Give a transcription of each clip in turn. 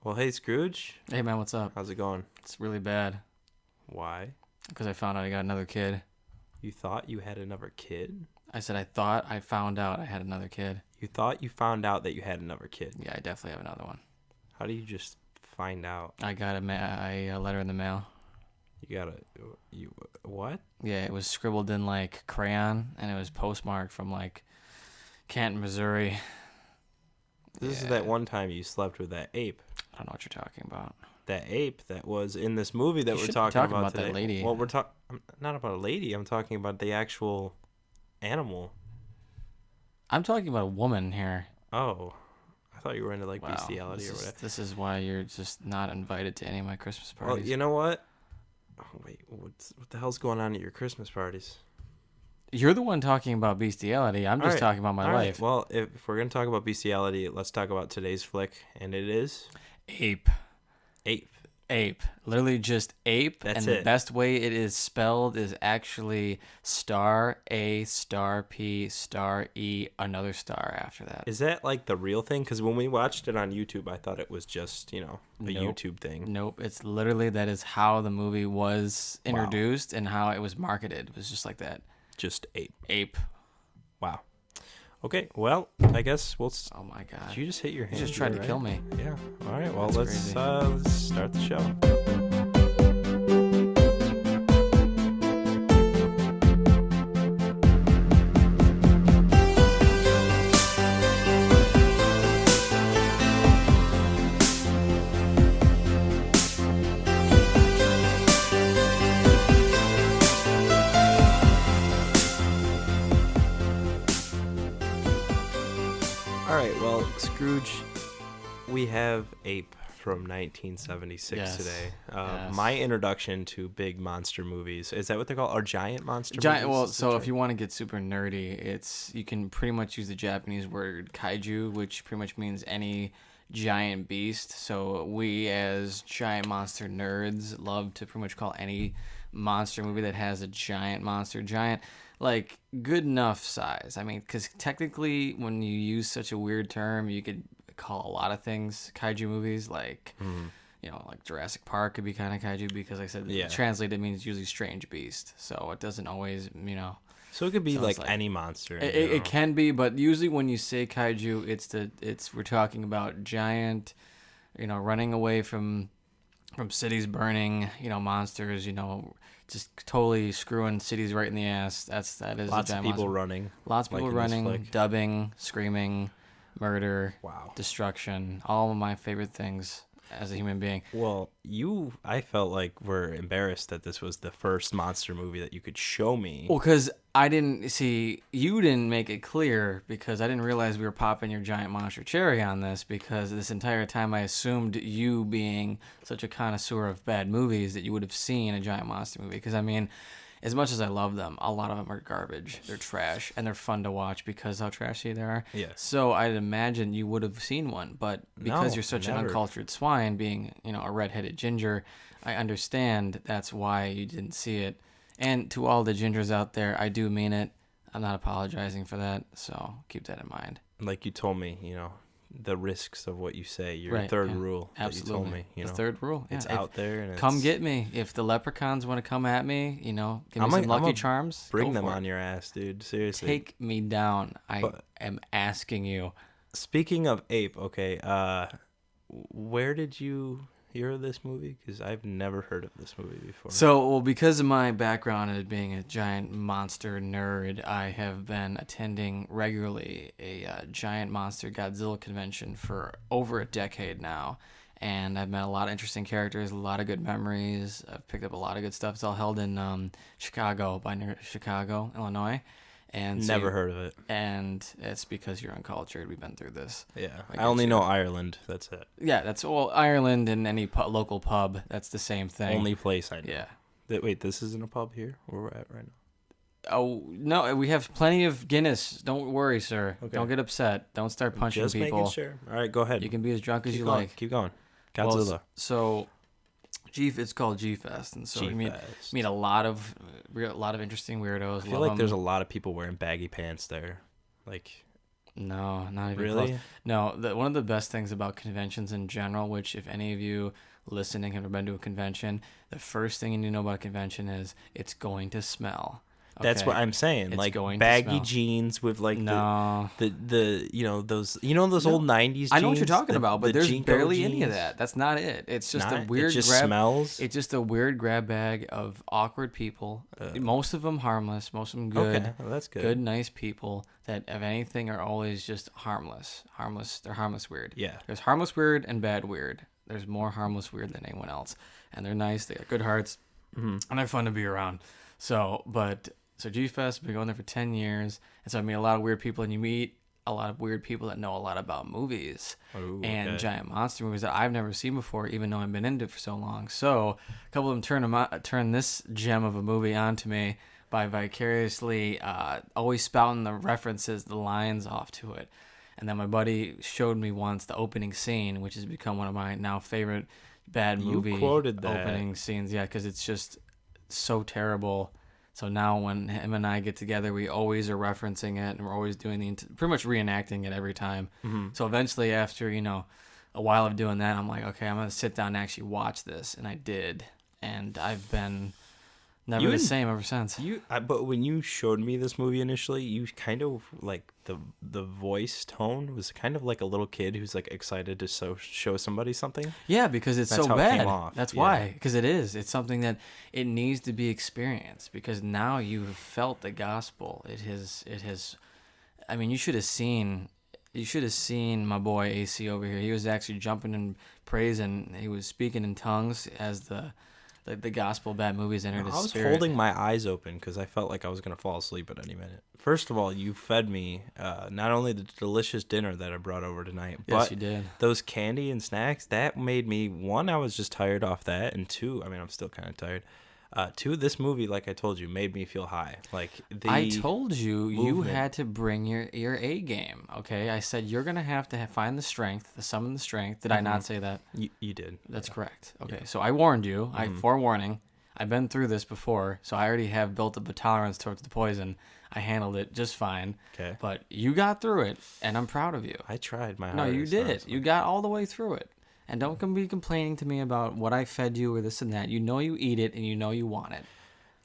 Well, hey, Scrooge. Hey, man, what's up? How's it going? It's really bad Why? because I found out I got another kid. You thought you had another kid? I said I thought I found out I had another kid. You thought you found out that you had another kid? Yeah, I definitely have another one. How do you just find out? I got a letter in the mail. What? Yeah, it was scribbled in like crayon, and it was postmarked from like Canton, Missouri. This is that one time you slept with that ape. I don't know what you're talking about. That ape that was in this movie that You we're should be talking talking about today. that lady. Well, not about a lady. I'm talking about the actual animal. I'm talking about a woman here. Oh, I thought you were into like Wow, bestiality or whatever. This is why you're just not invited to any of my Christmas parties. Well, you know what? Oh, wait, what the hell's going on at your Christmas parties? You're the one talking about bestiality. I'm just All right, talking about my all life. Right. Well, if we're gonna talk about bestiality, let's talk about today's flick, and it is Ape. Ape. Ape. Literally just ape. That's and it. The best way it is spelled is actually star A star P star E another star after that. Is that like the real thing? Because when we watched it on YouTube, I thought it was just a Nope. YouTube thing. Nope. It's literally that is how the movie was introduced and how it was marketed. It was just like that. Just Ape. Ape. Wow. Okay. Well, I guess we'll. Oh my god. Did you just hit your hand? You just tried to kill me. Yeah. All right. Well, That's let's start the show. All right. Well, Scrooge, we have Ape from 1976 Yes. today. Yes. My introduction to big monster movies. Is that what they're called? Or giant monster Giant. movies? Well, Is it so if giant? you want to get super nerdy, you can pretty much use the Japanese word kaiju, which pretty much means any giant beast. So we, as giant monster nerds, love to pretty much call any monster movie that has a giant monster giant, like good enough size. I mean, because technically, when you use such a weird term, you could call a lot of things kaiju movies, like. Like Jurassic Park could be kind of kaiju because, like I said, translated means usually strange beast. So it doesn't always, So it could be So like, it's like- any monster. It can be, but usually when you say kaiju, we're talking about giant, running away from cities burning, monsters, just totally screwing cities right in the ass. That is Lots a of giant people monster. running. Lots of like people in this running, flick. dubbing, screaming, murder, Wow. destruction. All of my favorite things as a human being. Well, I felt like were embarrassed that this was the first monster movie that you could show me. Well, because you didn't make it clear because I didn't realize we were popping your giant monster cherry on this because this entire time I assumed you being such a connoisseur of bad movies that you would have seen a giant monster movie. Because, as much as I love them, a lot of them are garbage. They're trash, and they're fun to watch because how trashy they are. Yeah. So I'd imagine you would have seen one, but because No, you're such an never. uncultured swine, being a redheaded ginger, I understand that's why you didn't see it. And to all the gingers out there, I do mean it. I'm not apologizing for that, so keep that in mind. Like you told me, the risks of what you say. Your Right, third yeah. rule Absolutely. that you told me. The third rule. Yeah. It's If- out there and Come get me. If the leprechauns want to come at me, give me I'm some a- Lucky I'm a Charms. Bring go them for on it. your ass, dude. Seriously. Take me down. I But- am asking you. Speaking of Ape, okay, where did you hear of this movie? Because I've never heard of this movie before. So, because of my background as being a giant monster nerd, I have been attending regularly a giant monster Godzilla convention for over a decade now. And I've met a lot of interesting characters, a lot of good memories. I've picked up a lot of good stuff. It's all held in Chicago, near Chicago, Illinois. And so Never heard of it. And it's because you're uncultured. We've been through this. Yeah. Like I only it's- know Ireland. That's it. Yeah, that's Ireland and any local pub. That's the same thing. Only place I know. Yeah. Wait, this isn't a pub here where we're at right now? Oh, no, we have plenty of Guinness. Don't worry, sir. Okay. Don't get upset. Don't start punching Just people. making sure. All right, go ahead. You can be as drunk as Keep you going. like. Keep going. Well, Godzilla. it's called G-Fest, and so you G-Fest. meet a lot of interesting weirdos. I feel like there's a lot of people wearing baggy pants there. Like, No, not even close. Really? No, one of the best things about conventions in general, which if any of you listening have ever been to a convention, the first thing you need to know about a convention is it's going to smell. That's what Okay? I'm saying. It's Like going to baggy smell. jeans with like No. the those old No. 90s I know what you're jeans, talking about, the but there's Jinko barely any of jeans. that. That's not it. It's just a Not it weird just grab. smells. It's just a weird grab bag of awkward people. Most of them harmless. Most of them good. Okay, well, that's good. Good, nice people that, if anything, are always just harmless. Harmless. They're harmless weird. Yeah. There's harmless weird and bad weird. There's more harmless weird than anyone else, and they're nice. They got good hearts, and they're fun to be around. So G Fest, been going there for 10 years, and so I meet a lot of weird people, and you meet a lot of weird people that know a lot about movies Ooh, and okay. giant monster movies that I've never seen before, even though I've been into it for so long. So a couple of them turn this gem of a movie onto me by vicariously always spouting the references, the lines off to it. And then my buddy showed me once the opening scene, which has become one of my now favorite bad You movie quoted that. opening scenes. Yeah, because it's just so terrible. So now when him and I get together, we always are referencing it, and we're always doing pretty much reenacting it every time. So eventually, after a while of doing that, I'm like, okay, I'm gonna sit down and actually watch this, and I did, and I've been never You the and- same ever since. But when you showed me this movie initially, you kind of like the voice tone was kind of like a little kid who's like excited to show somebody something. Yeah, because it's That's so how it bad. came off, That's yeah. why. Because it is. It's something that it needs to be experienced. Because now you've felt the gospel. It has. It has. I mean, you should have seen. You should have seen my boy AC over here. He was actually jumping in praise, and he was speaking in tongues as the gospel bad movies entered his I was spirit. holding my eyes open because I felt like I was gonna fall asleep at any minute. First of all, you fed me not only the delicious dinner that I brought over tonight, Yes, but you did. those candy and snacks. That made me, one, I was just tired off that, and two, I mean, I'm still kind of tired. Two, this movie, like I told you, made me feel high. Like I told you movement. had to bring your A game. Okay, I said you're gonna have to find the strength, the summon the strength. Did I not say that? You did. That's correct. Okay, so I warned you. I forewarning. I've been through this before, so I already have built up a tolerance towards the poison. I handled it just fine. Okay. But you got through it, and I'm proud of you. I tried my No, hardest. you did it. honestly. You got all the way through it. And don't be complaining to me about what I fed you or this and that. You know you eat it, and you know you want it.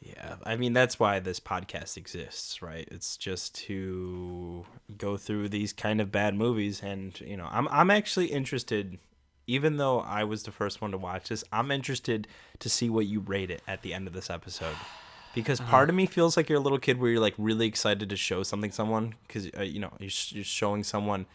Yeah, I mean that's why this podcast exists, right? It's just to go through these kind of bad movies, and I'm actually interested. Even though I was the first one to watch this, I'm interested to see what you rate it at the end of this episode. Because part of me feels like you're a little kid where you're like really excited to show something someone because you're showing someone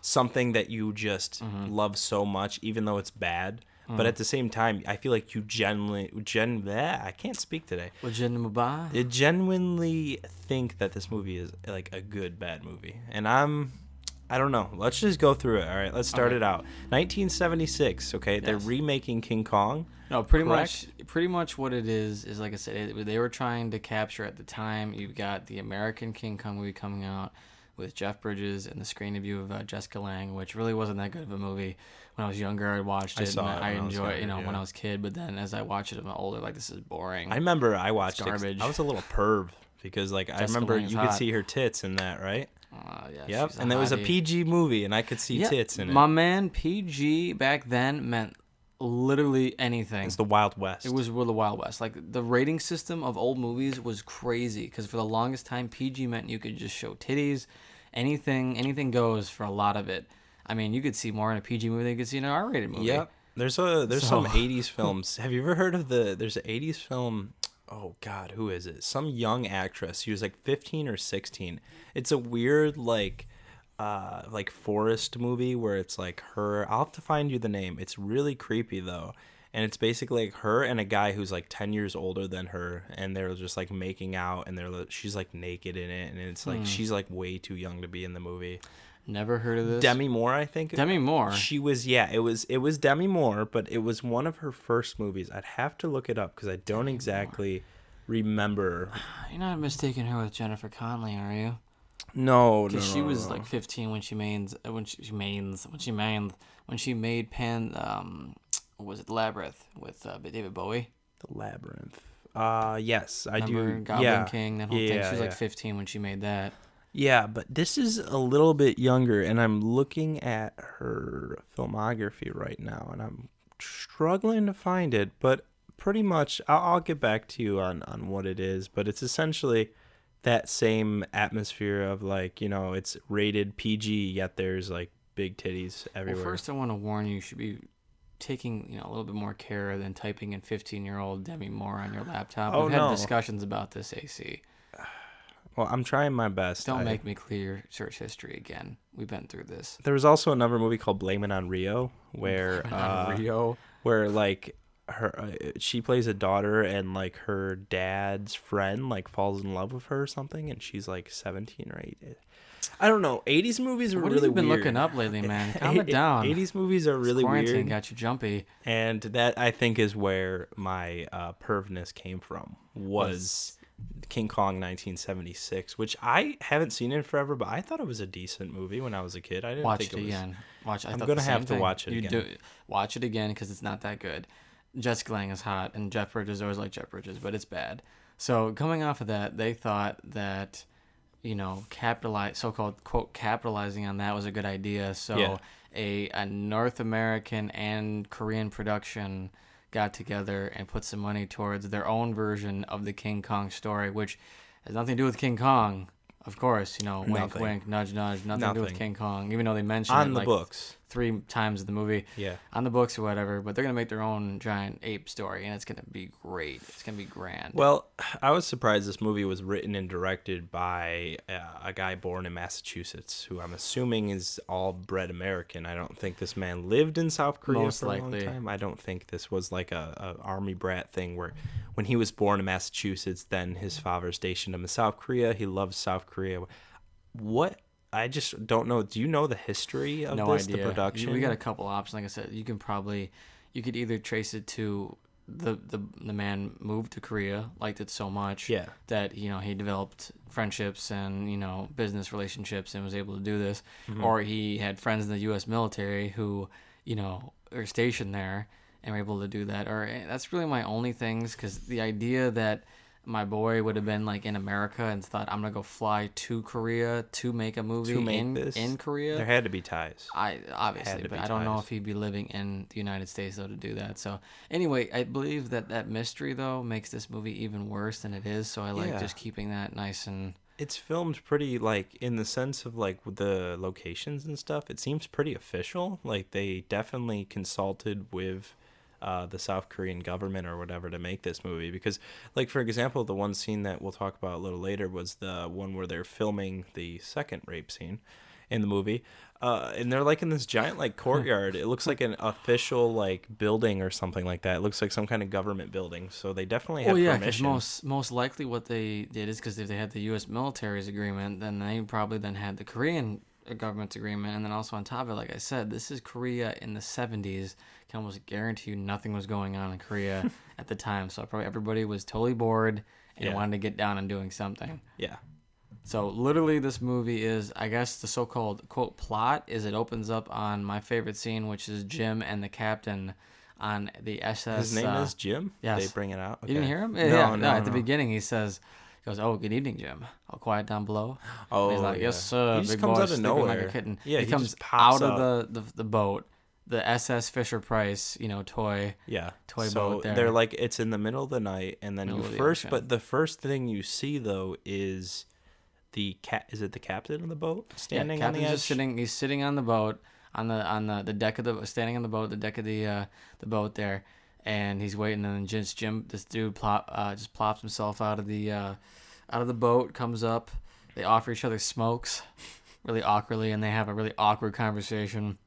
something that you just love so much, even though it's bad. But at the same time, I feel like you I can't speak today. Legitimate. I genuinely think that this movie is like a good bad movie, and I don't know. Let's just go through it. All right, let's start it out. 1976. Okay, they're Yes. remaking King Kong. No, pretty much what it is like I said, they were trying to capture at the time. You've got the American King Kong movie coming out with Jeff Bridges and the screen debut of Jessica Lange, which really wasn't that good of a movie. When I was younger, I watched it. saw and it I when I was enjoyed it, younger, when yeah. I was a kid. But then as I watched it, I'm older. Like, this is boring. I remember I watched garbage. it. I was a little perv because like I Jessica remember Lange's you could hot. see her tits in that, right? Yeah, Yep. she's And there was a hottie. PG movie, and I could see tits in it. My man, PG back then meant literally anything. It's the Wild West. It was the Wild West. Like, the rating system of old movies was crazy because for the longest time, PG meant you could just show titties, anything goes for a lot of it. I mean, you could see more in a PG movie than you could see in an R-rated movie. Yep. There's some 80s films. Have you ever heard of there's an 80s film? Oh God, who is it? Some young actress. She was like 15 or 16. It's a weird like forest movie where it's like her. I'll have to find you the name. It's really creepy though. And it's basically like her and a guy who's like 10 years older than her, and they're just like making out, and she's like naked in it, and it's like she's like way too young to be in the movie. Never heard of this. Demi Moore, I think. Demi Moore. She was, yeah, it was Demi Moore, but it was one of her first movies. I'd have to look it up because I don't exactly remember. You're not mistaking her with Jennifer Connelly, are you? No, Because she was like 15 when she made what was it, Labyrinth with David Bowie. The Labyrinth. Yes, I Remember do. Goblin Yeah. King, that whole Yeah, thing. She was like yeah. 15 when she made that. Yeah, but this is a little bit younger, and I'm looking at her filmography right now, and I'm struggling to find it. But pretty much, I'll get back to you on what it is. But it's essentially that same atmosphere of like, it's rated PG, yet there's like big titties Well, everywhere. first I want to warn you, you should be taking a little bit more care than typing in 15-year-old Demi Moore on your laptop. Oh We've had no. discussions about this, AC. Well, I'm trying my best. Don't make me clear search history again. We've been through this. There was also another movie called Blame It on Rio, where On Rio. where like her she plays a daughter, and like her dad's friend like falls in love with her or something, and she's like 17 or 18. I don't know. 80s movies are What really have you been weird. looking up lately, man? Calm it down. 80s movies are really Quarantine weird, got you jumpy. and that I think is where my pervness came from. Was King Kong 1976, which I haven't seen in forever, but I thought it was a decent movie when I was a kid. I didn't Watch think it it was. again. Watch. I'm gonna have to watch it again. Watch it again because it's not that good. Jessica Lange is hot, and Jeff Bridges, I always like Jeff Bridges, but it's bad. So coming off of that, they thought that so-called quote capitalizing on that was a good idea. So Yeah. a North American and Korean production got together and put some money towards their own version of the King Kong story, which has nothing to do with King Kong. Of course, wink, Nothing. wink, nudge, nudge. Nothing to do with Nothing. King Kong, even though they mentioned On it the like books. 3 times in the movie. Yeah. On the books or whatever, but they're going to make their own giant ape story, and it's going to be great. It's going to be grand. Well, I was surprised this movie was written and directed by a guy born in Massachusetts, who I'm assuming is all bred American. I don't think this man lived in South Korea Most for a likely. long time. I don't think this was like a army brat thing where when he was born in Massachusetts, then his father stationed him in South Korea. He loves South Korea. What? I just don't know. Do you know the history of No this, idea. the production? We got a couple options. Like I said, you could either trace it to the man moved to Korea, liked it so much Yeah. that he developed friendships and business relationships and was able to do this, Mm-hmm. or he had friends in the U.S. military who are stationed there and were able to do that. Or that's really my only things, because the idea that my boy would have been like in America and thought, I'm gonna go fly to Korea to make a movie To make this, in Korea. there had to be ties. Obviously, Had to but be I don't know ties. if he'd be living in the United States though to do that. So anyway, I believe that mystery though makes this movie even worse than it is. So I like Yeah. just keeping that nice and It's filmed pretty, like, in the sense of, like, with the locations and stuff, it seems pretty official. Like, they definitely consulted with the South Korean government or whatever to make this movie. Because, like, for example, the one scene that we'll talk about a little later was the one where they're filming the second rape scene in the movie. And they're, like, in this giant, like, courtyard. It looks like an official, like, building or something like that. It looks like some kind of government building. So they definitely have because permission. most likely what they did is because if they had the U.S. military's agreement, then they probably then had the Korean government's agreement, and then also on top of it, like I said, this is Korea in the 70s. I can almost guarantee you nothing was going on in Korea at the time, so probably everybody was totally bored and Yeah. wanted to get down and doing something. Yeah. So literally this movie is, I guess the so-called quote plot is it opens up on my favorite scene, which is Jim and the captain on the SS. His name is Jim? yes. They bring it out? You didn't hear him? No. At the beginning he goes, "Oh, good evening, Jim. All quiet down below." Oh, And he's like, "Yes, sir." He just big comes boy, out of sleeping like nowhere. a kitten. Yeah, he he comes just pops out of the boat, the SS Fisher Price, toy. Yeah. Toy so boat there. they're like, it's in the middle of the night, and then Middle of the but the first thing you see though is is it the captain of the boat standing on the Captain's edge? just sitting. He's sitting on the boat, on the deck of the standing on the boat, the deck of the boat there, and he's waiting. And then just Jim, this dude, just plops himself out of the boat, comes up. They offer each other smokes, really awkwardly, and they have a really awkward conversation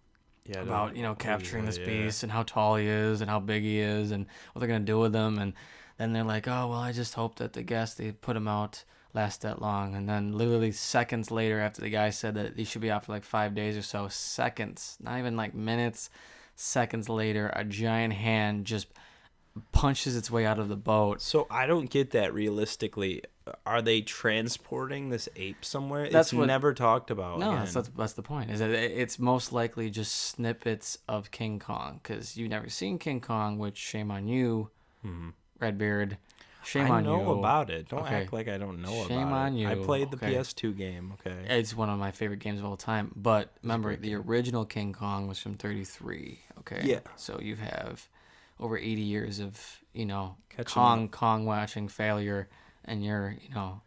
Yeah, about capturing this yeah. beast and how tall he is and how big he is and what they're gonna do with him. And then they're like, oh well, I just hope that the guests they put him out last that long. And then literally seconds later, after the guy said that he should be out for like 5 days or so, seconds, not even like minutes, seconds later, a giant hand just punches its way out of the boat. So I don't get that realistically. Are they transporting this ape somewhere? That's it's what- never talked about. No, again. that's the point. Is that it's most likely just snippets of King Kong, because you've never seen King Kong, which shame on you, Redbeard. Shame I on know you. about it. Don't Okay. act like I don't know Shame about on it. I you. played the Okay. PS2 game. Okay. It's one of my favorite games of all time. But remember, great the game. original King Kong was from 33. Okay. Yeah. So you have over 80 years of, Catching Kong watching failure, and you're,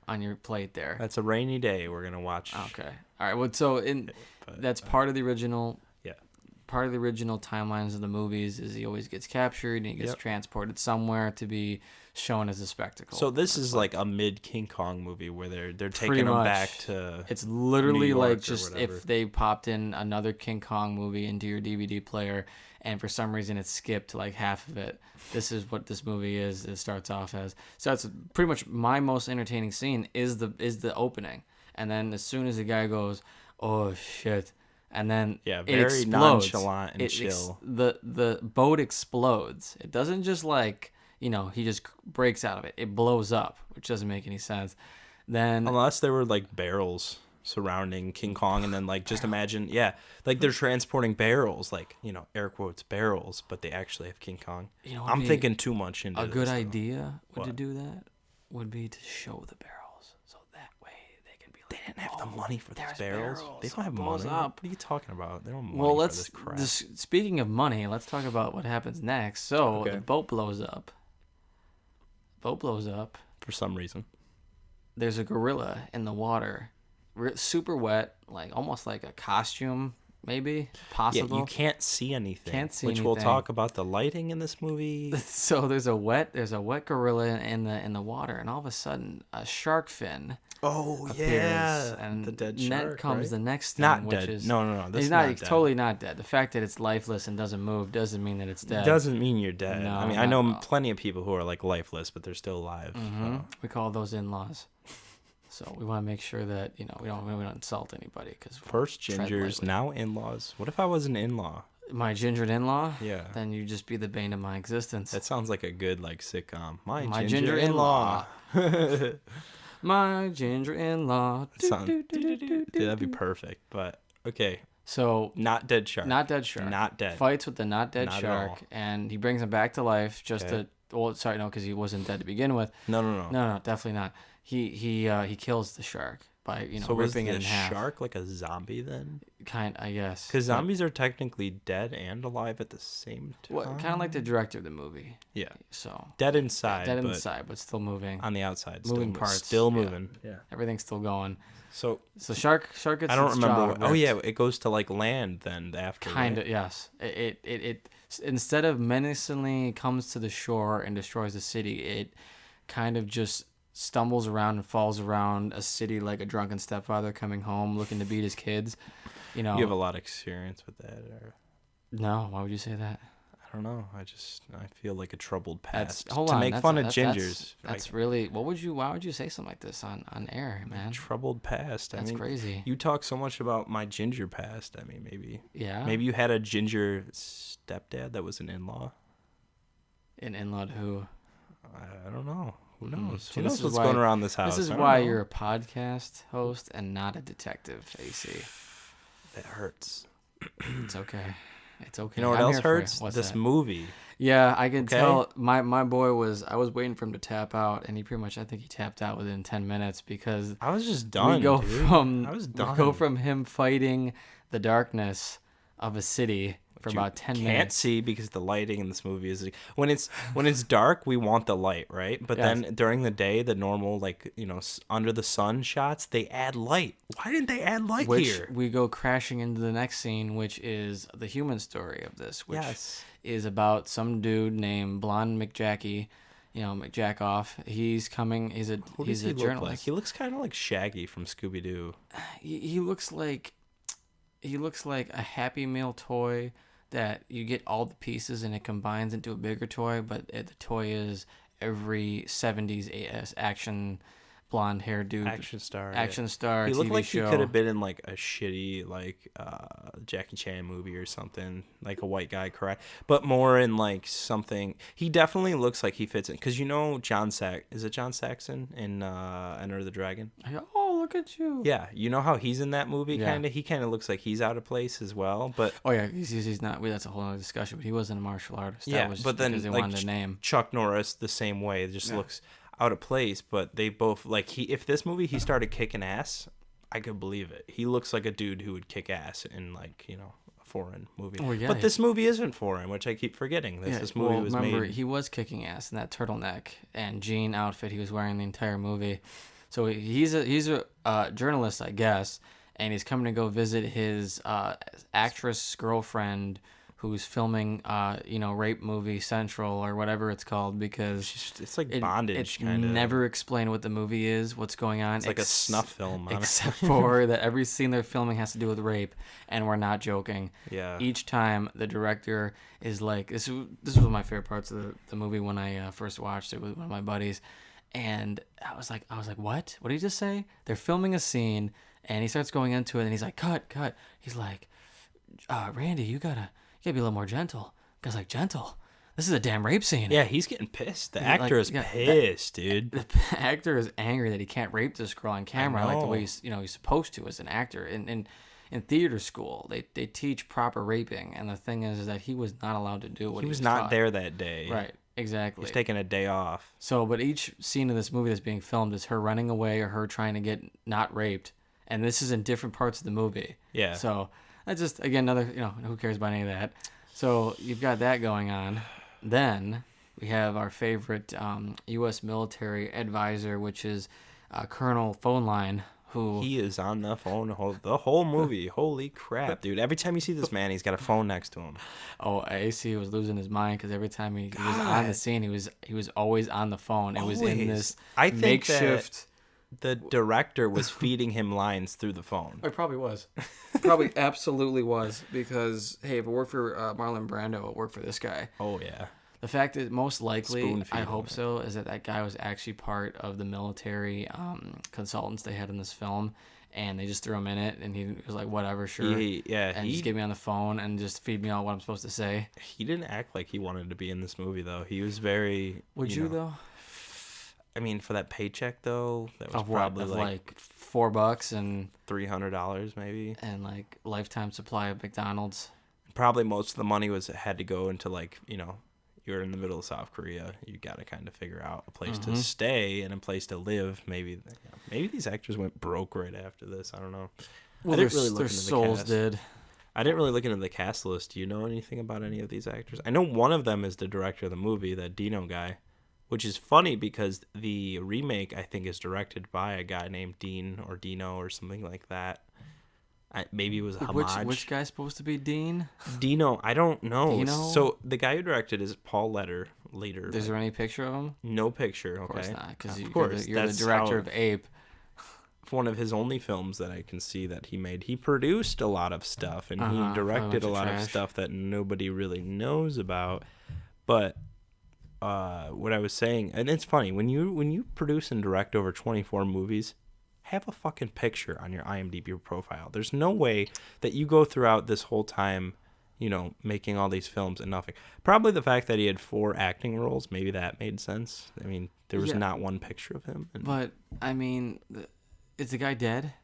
on your plate there. That's a rainy day. We're gonna watch. Okay. All right. Well, so that's part of the original. Yeah. Part of the original timelines of the movies is he always gets captured and he gets Yep. transported somewhere to be shown as a spectacle. So this is like a mid King Kong movie where they're taking Pretty him much. back to. It's literally New York like or just whatever. if they popped in another King Kong movie into your DVD player and for some reason it skipped like half of it. This is what this movie is. It starts off as. So that's pretty much my most entertaining scene is the opening. And then as soon as the guy goes, "Oh shit." And then Yeah, it very explodes. nonchalant and chill. The boat explodes. It doesn't just like, he just breaks out of it. It blows up, which doesn't make any sense. Then Unless there were like barrels surrounding King Kong, and then like just imagine, yeah, like they're transporting barrels, like air quotes barrels, but they actually have King Kong. what I'm would be thinking too much into a this, good though. idea to What? do that would be to show the barrels, so that way they can be like, They didn't have the money for those there's barrels. barrels. They don't have It blows money. up. What are you talking about? They don't have money Well, for this crap. speaking of money, let's talk about what happens next. So Okay. the boat blows up. Boat blows up. For some reason. There's a gorilla in the water, super wet, like almost like a costume, maybe possible. Yeah, you can't see anything. Can't see which we'll anything. talk about the lighting in this movie. So there's a wet gorilla in the water, and all of a sudden a shark fin Oh appears, and the dead net shark. comes right? the next thing, Not which dead. is No. This he's is not. not It's dead. totally not dead. The fact that it's lifeless and doesn't move doesn't mean that it's dead. It doesn't mean you're dead. No, I mean, I not know at all. plenty of people who are like lifeless, but they're still alive. Mhm. We call those in-laws. So we want to make sure that we don't insult anybody because First gingers, now in-laws. What if I was an in-law? my gingered in-law. Yeah. Then you just be the bane of my existence. That sounds like a good like sitcom. My ginger ginger in-law. in-law. My ginger in-law. Dude, that'd be perfect. But okay, So not dead shark. not dead shark. Not dead. Fights with the not dead Not at shark, all. and he brings him back to life just Okay. to. Well, sorry, no, because he wasn't dead to begin with. No. No, definitely not. He kills the shark by So was ripping the it in half. shark like a zombie then? I guess. Because zombies are technically dead and alive at the same time. What kind of like the director of the movie. Yeah. So Dead inside. dead but inside, but still moving. on the outside. Moving still, parts, Still yeah. moving. Yeah. Everything's still going. So So shark gets. I don't its remember. jaw Oh ripped. yeah, it goes to like land then after. Kind right? of, yes. It instead of menacingly comes to the shore and destroys the city, it kind of just stumbles around and falls around a city like a drunken stepfather coming home looking to beat his kids. You have a lot of experience with that. Or, No, why would you say that? I don't know. I feel like a troubled past. Hold to on. make that's- fun of that's- gingers. That's really. Why would you say something like this on air, man? Troubled past. That's I mean, crazy. You talk so much about my ginger past. I mean, Yeah. maybe you had a ginger stepdad that was an in-law. An in-law who. I don't know. Who knows? See, Who this knows is what's why- going around this house? This is I don't why know. you're a podcast host and not a detective, AC. That hurts. It's okay. It's okay. You know what I'm else here for you. hurts? What's This that? movie. Yeah, I can Okay. tell. My boy was. I was waiting for him to tap out, and he pretty much. I think he tapped out within 10 minutes because I was just done. we go dude. from I was we done. go from him fighting the darkness of a city for You about 10 can't minutes. see because the lighting in this movie is when it's dark, we want the light, right? But Yes. then during the day, the normal under the sun shots, they add light. Why didn't they add light Which here? we go crashing into the next scene, which is the human story of this, which Yes. is about some dude named Blonde McJackie, McJackoff. He's coming. He's a Who he's does he a look journalist. like? He looks kind of like Shaggy from Scooby Doo. He looks like a Happy Meal toy that you get all the pieces and it combines into a bigger toy, but the toy is every 70s AS action blonde hair dude Action star. action star He TV looked like show. he could have been in like a shitty Jackie Chan movie or something, like a white guy karate, but more in like something. He definitely looks like he fits in because John is it John Saxon in Enter the Dragon? Oh, look at you. Yeah, you know how he's in that movie Yeah. kind of. He kind of looks like he's out of place as well, but Oh yeah, he's not. That's a whole other discussion. But he wasn't a martial artist. yeah, That was but just then because they like wanted a name. Chuck Norris the same way. It just Yeah. looks. out of place, but they both like if this movie he started kicking ass, I could believe it. He looks like a dude who would kick ass in like, you know, a foreign movie. Well, yeah, but this movie isn't foreign, which I keep forgetting. This movie was remember, made. he was kicking ass in that turtleneck and jean outfit he was wearing the entire movie. So he's a journalist, I guess, and he's coming to go visit his actress girlfriend who's filming, Rape Movie Central or whatever it's called, because It's like bondage, it's kind of. never explained what the movie is, what's going on. It's like a snuff film, honestly. Except for that every scene they're filming has to do with rape, and we're not joking. Yeah. Each time the director is like, this was one of my favorite parts of the movie when I first watched it with one of my buddies, and I was like, what? What did he just say? They're filming a scene, and he starts going into it, and he's like, cut. He's like, Randy, you gotta be a little more gentle. Guy's like, gentle? This is a damn rape scene. Yeah, he's getting pissed. The actor is pissed, dude. The actor is angry that he can't rape this girl on camera like the way he's supposed to as an actor. In theater school, they teach proper raping, and the thing is that he was not allowed to do what he was not taught. there that day. Right, exactly. He's taking a day off. So, but each scene of this movie that's being filmed is her running away or her trying to get not raped, and this is in different parts of the movie. Yeah. So that's just, again, another, who cares about any of that? So you've got that going on. Then we have our favorite U.S. military advisor, which is Colonel Phone Line, who... He is on the phone the whole movie. Holy crap, dude. Every time you see this man, he's got a phone next to him. Oh, AC was losing his mind because every time he was on the scene, he was always on the phone. It was in this makeshift... The director was feeding him lines through the phone. It probably was. Probably absolutely was. Because, hey, if it worked for Marlon Brando, it worked for this guy. Oh, yeah. The fact that most likely, I hope him. so, is that guy was actually part of the military consultants they had in this film. And they just threw him in it. And he was like, whatever, sure. He just get me on the phone and just feed me all what I'm supposed to say. He didn't act like he wanted to be in this movie, though. He was very... Would you though? I mean, for that paycheck, though, that was Of probably like $4 and $300 maybe, and like lifetime supply of McDonald's. Probably most of the money had to go into you're in the middle of South Korea. You got to kind of figure out a place to stay and a place to live. Maybe these actors went broke right after this. I don't know. Well, their souls did. I didn't really look into the cast list. Do you know anything about any of these actors? I know one of them is the director of the movie, that Dino guy. Which is funny because the remake, I think, is directed by a guy named Dean or Dino or something like that. Maybe it was a homage. Which guy's supposed to be Dean? Dino, I don't know. Dino? So the guy who directed is Paul Letter. Is there any picture of him? No picture, okay. Of course not, because you're the director of APE. One of his only films that I can see that he made. He produced a lot of stuff, and he directed a lot of stuff that nobody really knows about. But... what I was saying, and it's funny, when you produce and direct over 24 movies, have a fucking picture on your IMDb profile. There's no way that you go throughout this whole time, making all these films and nothing. Probably the fact that he had 4 acting roles, maybe that made sense. I mean, there was not one picture of him. But, I mean, is the guy dead?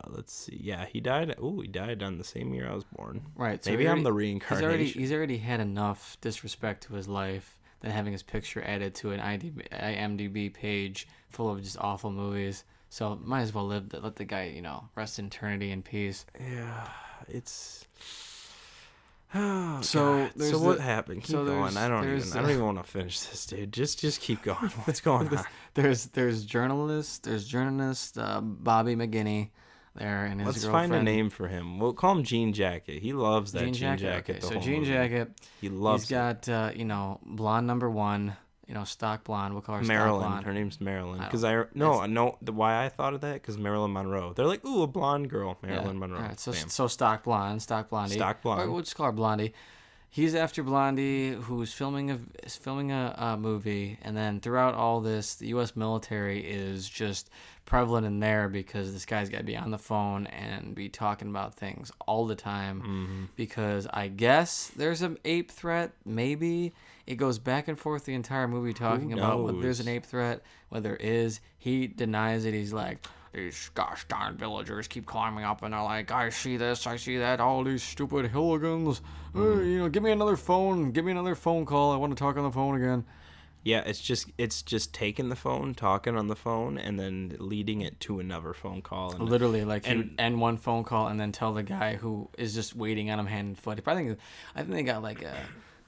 Let's see. Yeah, he died. He died on the same year I was born. Right. So maybe I'm the reincarnation. He's already had enough disrespect to his life than having his picture added to an IMDb page full of just awful movies. So might as well let the guy, rest in eternity in peace. Yeah, it's. So what happened? Keep going. I don't even want to finish this, dude. Just keep going. What's going on? There's journalist Bobby McGinney there and his Let's girlfriend. find a name for him. We'll call him Jean Jacket. He loves that Jean Jacket. Okay. So Jean Jacket. He loves. He's got blonde number 1. Stock blonde. We'll call her Marilyn. Stock blonde. Her name's Marilyn. Because I know why I thought of that, because Marilyn Monroe. They're like, ooh, a blonde girl, Marilyn Monroe. All right, so stock blonde. Stock blonde. Or we'll just call her Blondie. He's after Blondie, who's filming a movie, and then throughout all this, the U.S. military is just prevalent in there because this guy's got to be on the phone and be talking about things all the time. Because I guess there's an ape threat, maybe. It goes back and forth the entire movie talking about whether there's an ape threat, whether there is. He denies it. He's like, these gosh darn villagers keep climbing up and they're like, I see this, I see that, all these stupid hooligans. Give me another phone call. I want to talk on the phone again. Yeah, it's just taking the phone, talking on the phone, and then leading it to another phone call. Literally, like he would And end one phone call and then tell the guy who is just waiting on him hand and foot. I think they got like a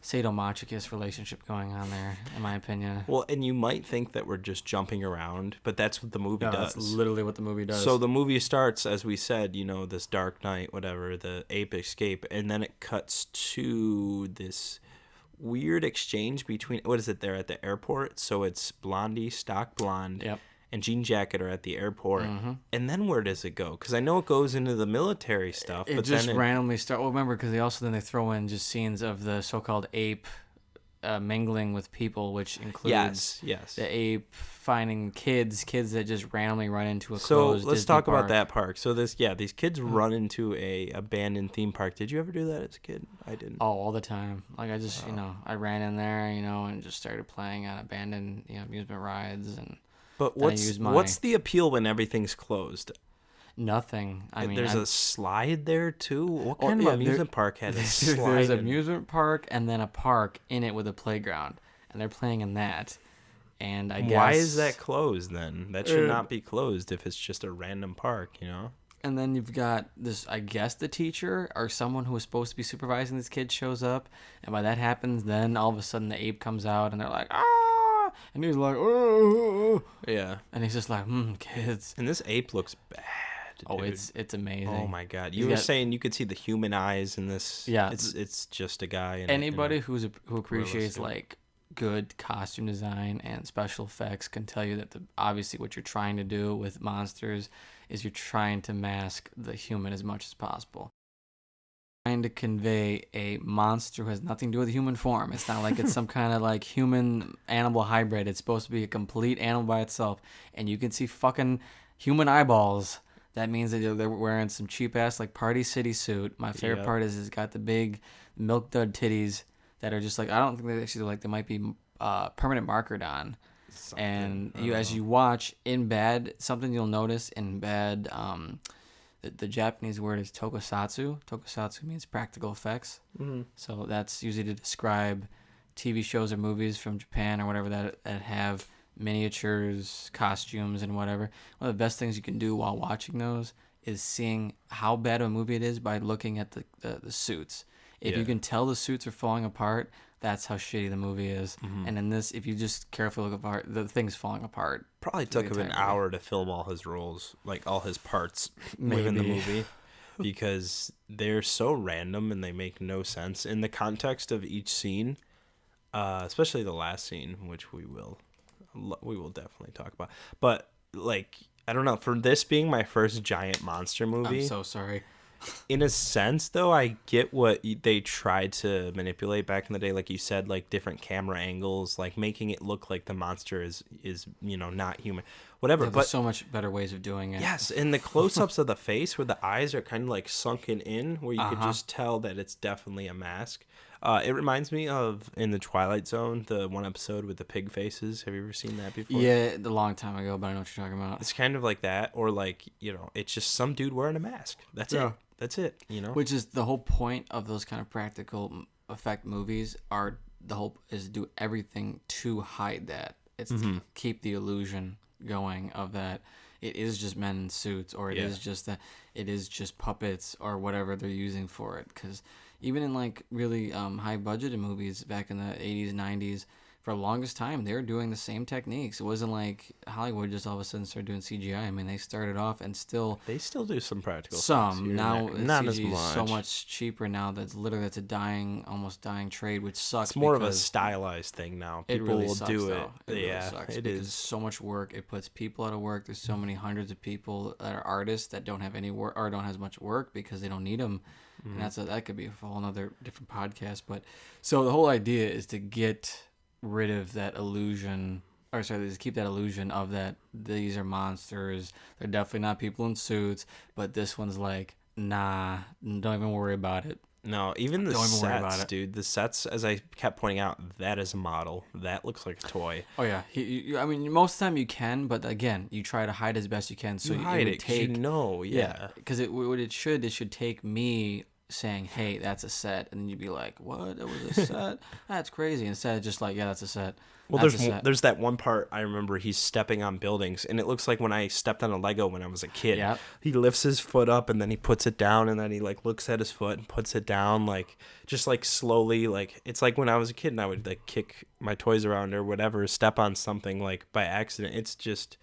sadomasochist relationship going on there, in my opinion. well, and you might think that we're just jumping around, but that's what the movie No, does. that's literally what the movie does. So the movie starts, as we said, this dark night, whatever, the ape escape, and then it cuts to this weird exchange between, what is it, they're at the airport, so it's Blondie, stock blonde, Yep. and Jean Jacket are at the airport, Mm-hmm. and then where does it go? Because I know it goes into the military stuff, It but just then randomly start. Well, remember, because they throw in just scenes of the so-called ape mingling with people, which includes yes. the ape finding kids that just randomly run into a So closed let's Disney talk park. about that park. So these kids run into a abandoned theme park. Did you ever do that as a kid? I didn't. Oh, all the time. Like I just, I ran in there, and just started playing on abandoned, amusement rides and. But then I used what's the appeal when everything's closed? Nothing. I mean, there's a slide there too. What kind of yeah, amusement park had a slide? there's an in? amusement park and then a park in it with a playground, and they're playing in that. And I guess Why is that closed then? That should not be closed if it's just a random park, And then you've got this, I guess the teacher or someone who was supposed to be supervising this kid shows up, and by that happens, then all of a sudden the ape comes out, and they're like, ah, and he's like, oh, Yeah. and he's just like, kids. And this ape looks bad. Oh, dude. it's amazing. Oh my god! You were saying you could see the human eyes in this. Yeah. It's just a guy. Anybody who appreciates suit. like good costume design and special effects can tell you that obviously what you're trying to do with monsters is you're trying to mask the human as much as possible. Trying to convey a monster who has nothing to do with human form. It's not like it's some kind of like human animal hybrid. It's supposed to be a complete animal by itself, and you can see fucking human eyeballs. That means that they're wearing some cheap ass like Party City suit. My favorite part is it's got the big milk dud titties that are just like, I don't think they actually like, they might be permanent markered on. Something. And as you watch in bed, something you'll notice in bed, the Japanese word is tokusatsu. Tokusatsu means practical effects. Mm-hmm. So that's usually to describe TV shows or movies from Japan or whatever that have miniatures, costumes, and whatever. One of the best things you can do while watching those is seeing how bad of a movie it is by looking at the suits. If you can tell the suits are falling apart, that's how shitty the movie is. Mm-hmm. And in this, if you just carefully look apart, the thing's falling apart. Probably took him an hour to film all his roles, like all his parts within the movie, because they're so random and they make no sense in the context of each scene, especially the last scene, which we will definitely talk about. But like, I don't know, for this being my first giant monster movie, I'm so sorry. In a sense, though, I get what they tried to manipulate back in the day, like you said, like different camera angles, like making it look like the monster is not human, whatever. There's so much better ways of doing it. Yes, and the close-ups of the face where the eyes are kind of like sunken in, where you could just tell that it's definitely a mask. It reminds me of in the Twilight Zone, the one episode with the pig faces. Have you ever seen that before? Yeah, a long time ago, but I know what you're talking about. It's kind of like that, or like, it's just some dude wearing a mask. That's it. That's it, Which is the whole point of those kind of practical effect movies is to do everything to hide that. It's to keep the illusion going of that it is just men in suits, or it is just that it is just puppets or whatever they're using for it. Because even in like really high budgeted movies back in the 80s, 90s, for the longest time, they were doing the same techniques. It wasn't like Hollywood just all of a sudden started doing CGI. I mean, they started off and they still do some practical. Some now not CG as much. is so much cheaper now. That's a almost dying trade, which sucks. It's more of a stylized thing now. People really will sucks, do though. it. It really sucks because it's so much work. It puts people out of work. There's so many hundreds of people that are artists that don't have any work or don't have as much work because they don't need them. And that could be a whole another different podcast. But so the whole idea is to get rid of that illusion, to keep that illusion of that these are monsters. They're definitely not people in suits, but this one's like, nah, don't even worry about it. No, even the sets, dude. The sets, as I kept pointing out, that is a model. That looks like a toy. Oh yeah, I mean, most of the time you can, but again, you try to hide as best you can. So you hide it, because because it should take me saying, "Hey, that's a set," and then you'd be like, "What? It was a set? That's crazy." Instead of just like, "Yeah, that's a set." Well, That's a set. there's that one part I remember he's stepping on buildings, and it looks like when I stepped on a Lego when I was a kid. Yep. He lifts his foot up, and then he puts it down, and then he like looks at his foot and puts it down, like just like slowly, like it's like when I was a kid and I would like kick my toys around or whatever, step on something like by accident. It's just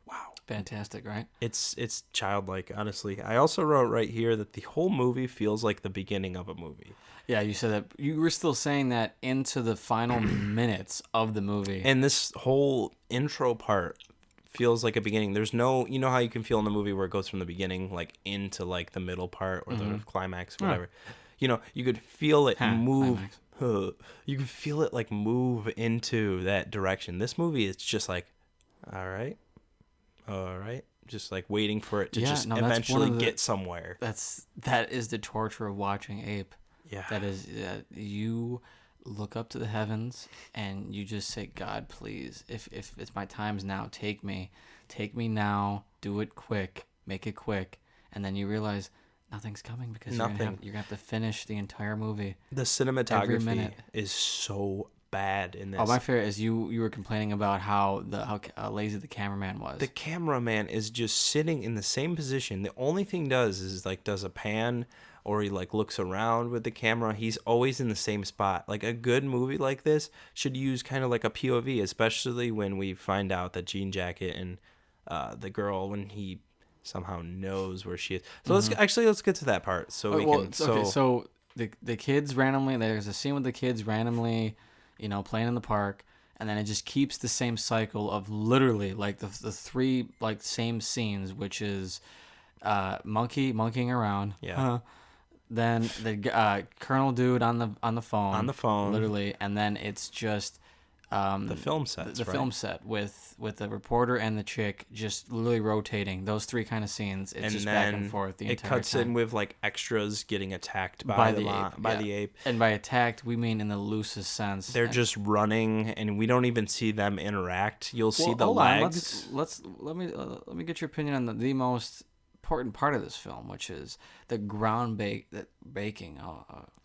wow. Fantastic, right? It's childlike, honestly. I also wrote right here that the whole movie feels like the beginning of a movie. Yeah, you said that. You were still saying that into the final minutes of the movie. And this whole intro part feels like a beginning. There's no, you know how you can feel in a movie where it goes from the beginning like into like the middle part or the climax, whatever. You know, you could feel it move. You could feel it like move into that direction. This movie is just like, all right, just like waiting for it to eventually get somewhere. That is the torture of watching Ape. Yeah. That is, you look up to the heavens and you just say, God, please, if it's my time's now, take me now, do it quick, make it quick. And then you realize nothing's coming because you're gonna have to finish the entire movie. The cinematography is so bad in this. Oh, my favorite is you were complaining about how lazy the cameraman was. The cameraman is just sitting in the same position. The only thing does a pan, or he like looks around with the camera. He's always in the same spot. Like a good movie like this should use kind of like a POV, especially when we find out that Jean Jacket and the girl, when he somehow knows where she is. So let's get to that part. So So the kids randomly, there's a scene with the kids randomly, playing in the park, and then it just keeps the same cycle of literally like the three like same scenes, which is monkeying around. Yeah. Then the Colonel dude on the phone, literally, and then it's just the film set, film set with the reporter and the chick just literally rotating those three kind of scenes. It's just back and forth the entire time. It cuts in with like extras getting attacked by the ape. And by attacked, we mean in the loosest sense. They're just running, and we don't even see them interact. You'll see the legs. Let me get your opinion on the most important part of this film, which is the ground baking.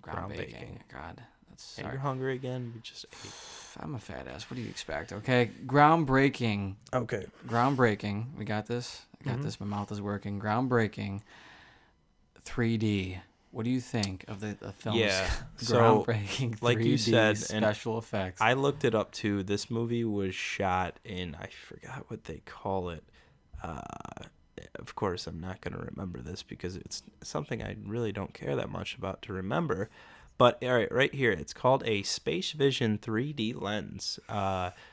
God, that's. You're hungry again? We just ate. I'm a fat ass. What do you expect? Okay, groundbreaking. Okay. Groundbreaking. We got this. I got this. My mouth is working. Groundbreaking. 3D. What do you think of the film's groundbreaking 3D like you said, special effects? I looked it up too. This movie was shot in, I forgot what they call it. Of course, I'm not going to remember this because it's something I really don't care that much about to remember. But all right here, it's called a Space Vision 3D lens.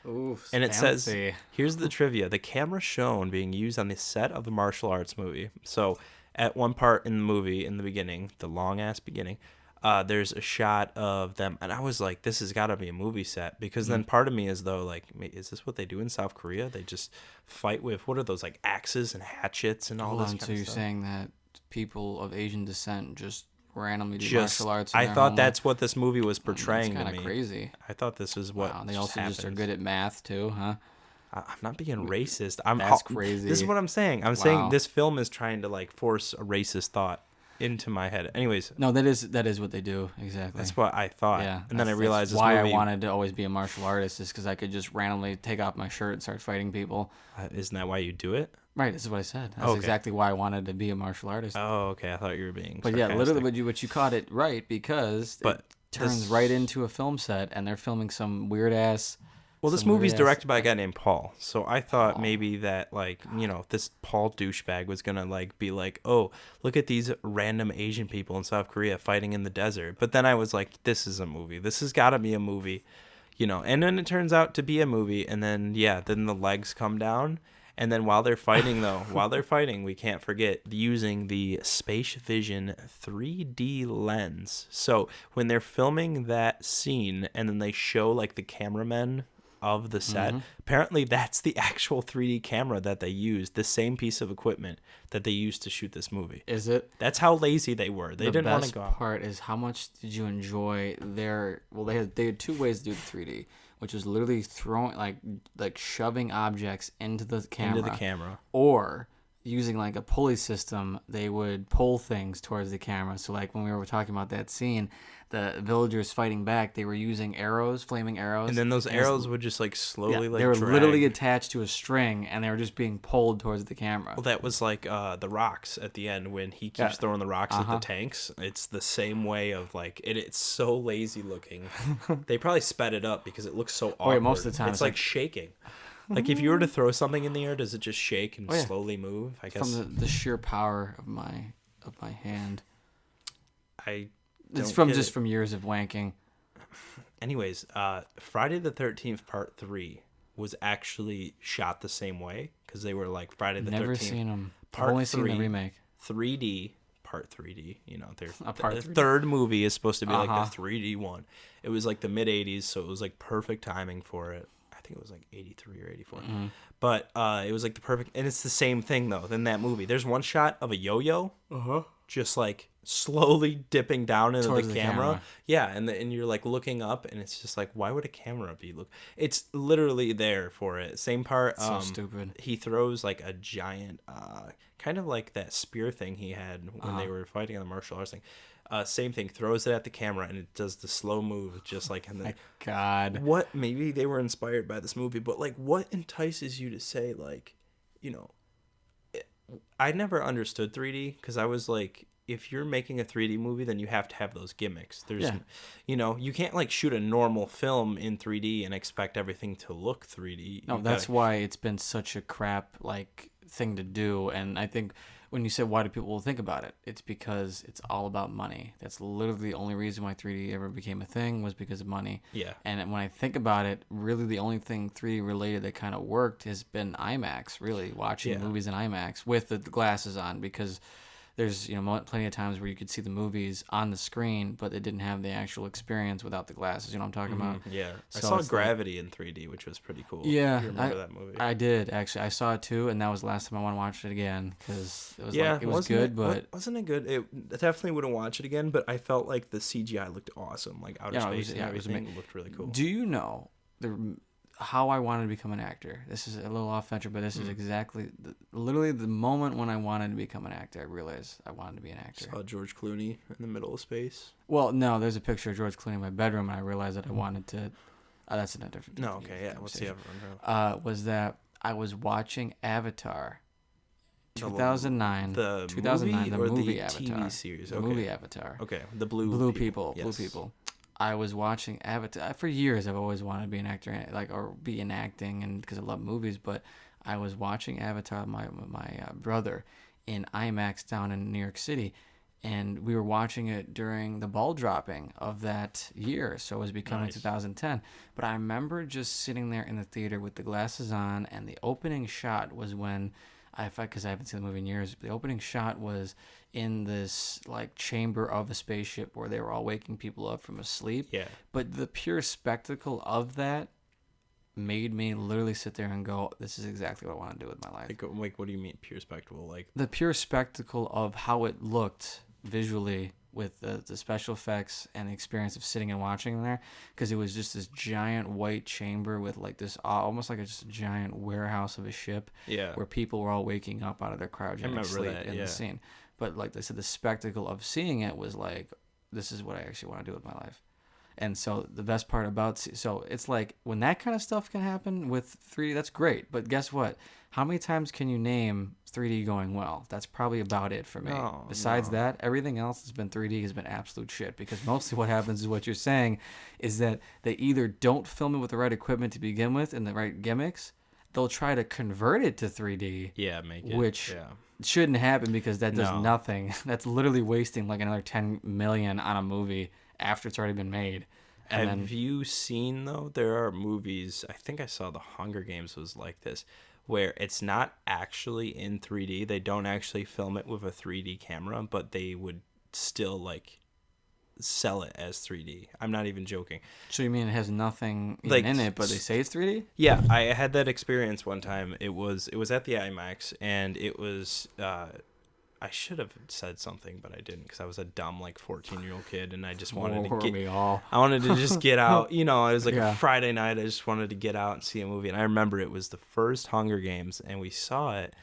Ooh, and it fancy. says, here's the trivia. The camera shown being used on the set of a martial arts movie. So at one part in the movie, in the beginning, the long-ass beginning, there's a shot of them. And I was like, this has got to be a movie set. Because then part of me is, though, like, is this what they do in South Korea? They just fight with, what are those, like, axes and hatchets and all this kind of stuff? So you're saying that people of Asian descent just randomly do martial arts. I thought that's what this movie was portraying to me. That's kind of crazy. I thought this is what. Wow, they also just are good at math too, huh? I'm not being racist. That's crazy. This is what I'm saying. I'm saying this film is trying to like force a racist thought into my head. Anyways. No, that is what they do exactly. That's what I thought. Yeah. And then I realized that's why I wanted to always be a martial artist is because I could just randomly take off my shirt and start fighting people. Isn't that why you do it? Right, this is what I said. That's exactly why I wanted to be a martial artist. Oh, okay. I thought you were being But sarcastic. yeah, literally, but you caught it right because it turns right into a film set, and they're filming some weird ass. Well, this movie's directed by a guy named Paul, so I thought maybe that this Paul douchebag was gonna like be like, oh, look at these random Asian people in South Korea fighting in the desert. But then I was like, this is a movie. This has got to be a movie, And then it turns out to be a movie, and then then the legs come down. And then while they're fighting, we can't forget using the Space Vision 3D lens. So when they're filming that scene and then they show like the cameramen of the set, apparently that's the actual 3D camera that they used, the same piece of equipment that they used to shoot this movie. Is it? That's how lazy they were. They didn't want to go. The best part is how much did you enjoy they had two ways to do the 3D. Which was literally throwing like shoving objects into the camera, or using like a pulley system, they would pull things towards the camera. So like when we were talking about that scene, the villagers fighting back, they were using arrows, flaming arrows. And then those arrows would just like slowly like they were drag. literally attached to a string, and they were just being pulled towards the camera. Well, that was like the rocks at the end when he keeps throwing the rocks at the tanks. It's the same way of like it's so lazy looking. They probably sped it up because it looks so awkward. Oh, yeah, most of the time it's like shaking. Like if you were to throw something in the air, does it just shake and slowly move? I guess from the sheer power of my hand. It's from years of wanking. Anyways, Friday the 13th Part 3 was actually shot the same way because they were like Friday the 13th. Never seen them. Part I've only 3, seen the remake. 3D, Part 3D. You know, part the 3D. third movie is supposed to be like the 3D one. It was like the mid 80s, so it was like perfect timing for it. I think it was like 83 or 84. Mm-hmm. But it was like the perfect, and it's the same thing though in that movie. There's one shot of a yo-yo, just like slowly dipping down into Towards the the camera. camera. Yeah, and you're like looking up, and it's just like, why would a camera be look? It's literally there for it. Same part. So stupid. He throws like a giant, kind of like that spear thing he had when they were fighting on the martial arts thing. Same thing, throws it at the camera and it does the slow move, just like in the. My God. What? Maybe they were inspired by this movie, but like, what entices you to say like, you know? I never understood 3D because I was like, if you're making a 3D movie, then you have to have those gimmicks. There's, you know, you can't like shoot a normal film in 3D and expect everything to look 3D. No, that's why it's been such a crap like thing to do, and I think. When you said why do people think about it, it's because it's all about money. That's literally the only reason why 3D ever became a thing was because of money. Yeah. And when I think about it, really the only thing 3D related that kind of worked has been IMAX, really, watching movies in IMAX with the glasses on, because there's plenty of times where you could see the movies on the screen, but they didn't have the actual experience without the glasses. You know what I'm talking about? Yeah, so I saw Gravity in 3D, which was pretty cool. Yeah, you remember that movie? I did actually. I saw it too, and that was the last time I want to watch it again because it was it was good, good, but wasn't it good? It definitely wouldn't watch it again, but I felt like the CGI looked awesome, like outer space and everything looked really cool. Do you know how I wanted to become an actor? This is a little off center, but this is exactly literally the moment when I wanted to become an actor. I realized I wanted to be an actor. Saw George Clooney in the middle of space. Well, no, there's a picture of George Clooney in my bedroom, and I realized that I wanted to. That's a different. No, okay, yeah. What's the other one? Was that I was watching Avatar, 2009. The 2009, movie the or movie the Avatar, TV series? the movie Avatar. Okay, the blue people. I was watching Avatar for years. I've always wanted to be an actor, or be in acting, and because I love movies. But I was watching Avatar with my brother in IMAX down in New York City, and we were watching it during the ball dropping of that year. So it was becoming 2010. But I remember just sitting there in the theater with the glasses on, and the opening shot was when. Because I haven't seen the movie in years, the opening shot was in this like chamber of a spaceship where they were all waking people up from a sleep. Yeah. But the pure spectacle of that made me literally sit there and go, "This is exactly what I want to do with my life." Like what do you mean pure spectacle? Like the pure spectacle of how it looked visually with the special effects and the experience of sitting and watching there, because it was just this giant white chamber with like this almost like just a giant warehouse of a ship, where people were all waking up out of their cryogenic sleep in the scene. But like they said, the spectacle of seeing it was like, this is what I actually want to do with my life. And so the best part about so it's like when that kind of stuff can happen with 3D, that's great. But guess what? How many times can you name 3D going well? That's probably about it for me. Besides that, everything else that's been 3D has been absolute shit, because mostly what happens is what you're saying is that they either don't film it with the right equipment to begin with and the right gimmicks. They'll try to convert it to 3D. Yeah, make it. Which shouldn't happen, because that does nothing. That's literally wasting like another $10 million on a movie after it's already been made. And Have you seen, though, there are movies, I think I saw The Hunger Games was like this, where it's not actually in 3D. They don't actually film it with a 3D camera, but they would still like sell it as 3D. I'm not even joking. So you mean it has nothing in it, but they say it's 3D? Yeah, I had that experience one time. It was at the IMAX, and it was I should have said something, but I didn't, because I was a dumb 14-year-old kid, and I just wanted I wanted to just get out. It was like a Friday night. I just wanted to get out and see a movie. And I remember it was the first Hunger Games, and we saw it,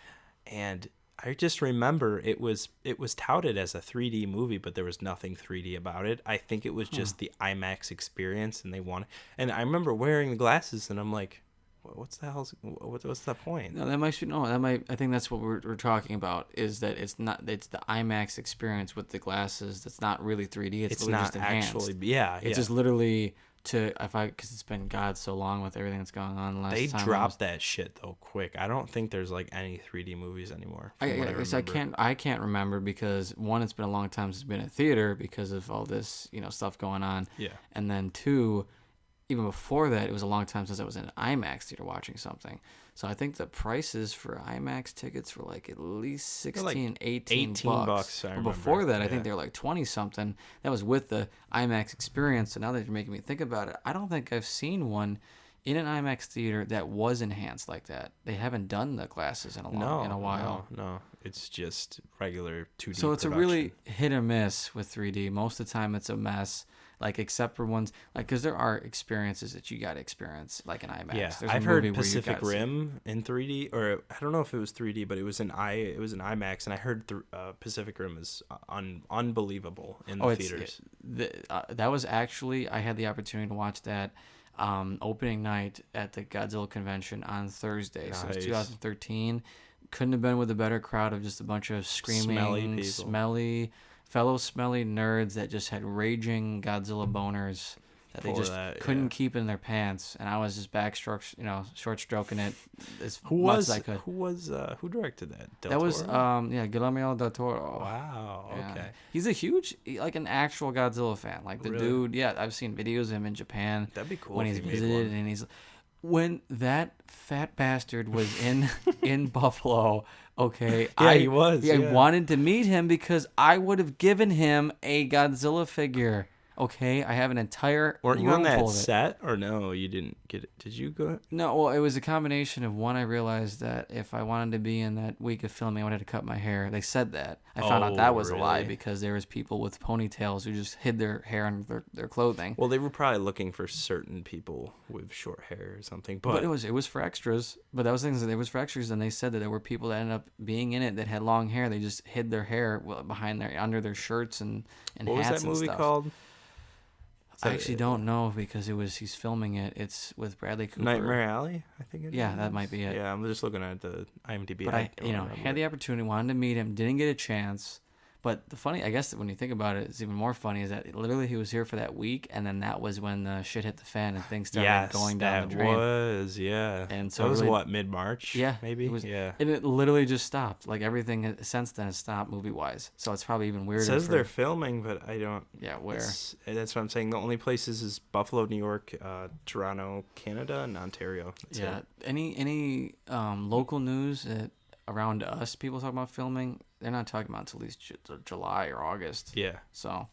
and I just remember it was touted as a 3D movie, but there was nothing 3D about it. I think it was just the IMAX experience, and they wanted. And I remember wearing the glasses, and I'm like, what's the hell's what's that point? No, that might be no. That might. I think that's what we're talking about. Is that it's not. It's the IMAX experience with the glasses. That's not really 3D. It's literally not just enhanced. actually. Yeah, It's just literally because it's been God so long with everything that's going on. They dropped that shit though quick. I don't think there's like any 3D movies anymore. I can't remember because one, it's been a long time since it's been a theater because of all this stuff going on. Yeah, and then two, even before that, it was a long time since I was in an IMAX theater watching something. So I think the prices for IMAX tickets were like at least 16, 18 bucks. But before that, I think they were like 20 something. That was with the IMAX experience. So now that you're making me think about it, I don't think I've seen one in an IMAX theater that was enhanced like that. They haven't done the glasses in a while. No, it's just regular 2D. So it's a really hit or miss with 3D. Most of the time, it's a mess. Like, except for ones, like, because there are experiences that you got to experience, like in IMAX. Yeah, I've heard Pacific Rim in 3D, or I don't know if it was 3D, but it was in IMAX, and I heard Pacific Rim is unbelievable in the theaters. That was actually, I had the opportunity to watch that opening night at the Godzilla convention on Thursday. Nice. So it was 2013. Couldn't have been with a better crowd of just a bunch of screaming, smelly nerds that just had raging Godzilla boners that they just couldn't keep in their pants, and I was just short stroking it as much as I could. Who directed that? That was Guillermo del Toro. Wow. Yeah. Okay. He's a huge, like an actual Godzilla fan. Like the dude. Yeah, I've seen videos of him in Japan. That'd be cool when he's visited, and when that fat bastard was in Buffalo. Okay. Yeah, he was. I wanted to meet him because I would have given him a Godzilla figure. Okay, I have an entire Weren't you room on that full of set, or no? You didn't get it. Did you go? No, well, it was a combination of one. I realized that if I wanted to be in that week of filming, I wanted to cut my hair. They said that. I found out that was a lie because there was people with ponytails who just hid their hair under their clothing. Well, they were probably looking for certain people with short hair or something. But it was for extras. But that was things that it was for extras, and they said that there were people that ended up being in it that had long hair. They just hid their hair under their shirts and hats and stuff. What was that movie called? I actually don't know because he's filming it. It's with Bradley Cooper. Nightmare Alley, I think it is. Yeah, that might be it. Yeah, I'm just looking at the IMDb. But I had the opportunity, wanted to meet him, didn't get a chance. But the funny, I guess when you think about it, it's even more funny is that literally he was here for that week, and then that was when the shit hit the fan and things started going down the drain. And so that was mid-March? Yeah, maybe. And it literally just stopped. Like everything since then has stopped movie-wise. So it's probably even weirder. It says they're filming, but I don't. Yeah, where? That's what I'm saying. The only places is Buffalo, New York, Toronto, Canada, and Ontario. That's it. Any local news around us? People talk about filming. They're not talking about until at least July or August. Yeah. So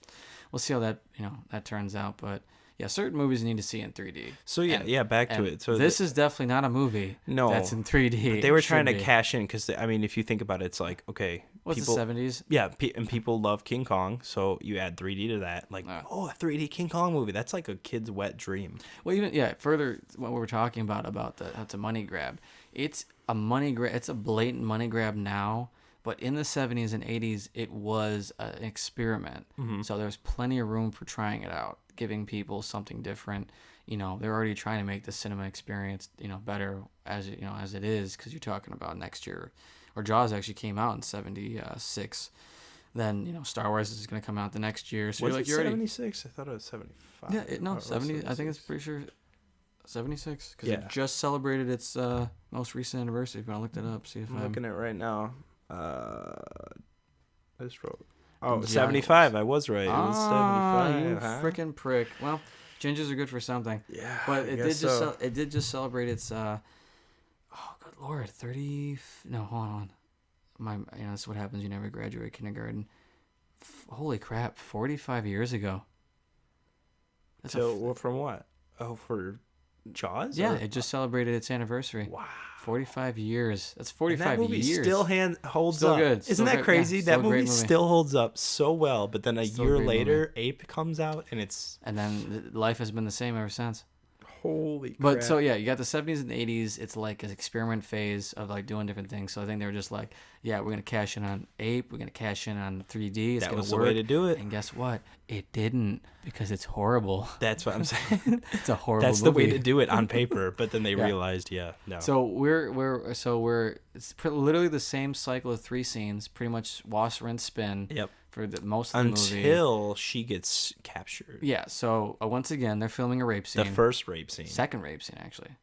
we'll see how that turns out. But yeah, certain movies you need to see in 3D. So back to it. So this is definitely not a movie. No, that's in 3D. But they were trying to cash in because if you think about it, it's like the 70s. Yeah, and people love King Kong, so you add 3D to that. Like, a 3D King Kong movie. That's like a kid's wet dream. Well, further what we were talking about it's a money grab. It's a money grab. It's a blatant money grab now. But in the 70s and 80s, it was an experiment. Mm-hmm. So there's plenty of room for trying it out, giving people something different. They're already trying to make the cinema experience, better as it is, because you're talking about next year. Or Jaws actually came out in 76. Then, Star Wars is going to come out the next year. So was it 76? I thought it was 75. Yeah, 70. I think it's pretty sure 76, because it just celebrated its most recent anniversary. If you want to look that up, see if I'm looking at it right now. I just wrote 75. I was right. It was 75. You freaking prick. Well, gingers are good for something. Yeah, but it did just celebrate its good lord, 30. No, hold on. That's what happens. You never graduate kindergarten. Holy crap, 45 years ago. From what? Oh, for Jaws? Yeah, it just celebrated its anniversary. Wow. 45 years. That's 45 movie years. Still holds still up. Good. Isn't that crazy? That movie still holds up so well, but then a year later, Ape comes out, and it's... And then life has been the same ever since. Holy crap. But so yeah, you got the 70s and 80s. It's like an experiment phase of like doing different things. So I think they were just like, yeah, we're gonna cash in on APE. We're gonna cash in on 3D. It's that gonna was work. the way to do it. And guess what? It didn't, because it's horrible. That's what I'm saying. It's a horrible. That's movie. the way to do it on paper. But then they realized, no. So it's literally the same cycle of 3 scenes, pretty much wash, rinse, spin. Yep. For most of the movie. Until she gets captured. Yeah. So once again, they're filming a rape scene. The first rape scene. Second rape scene, actually.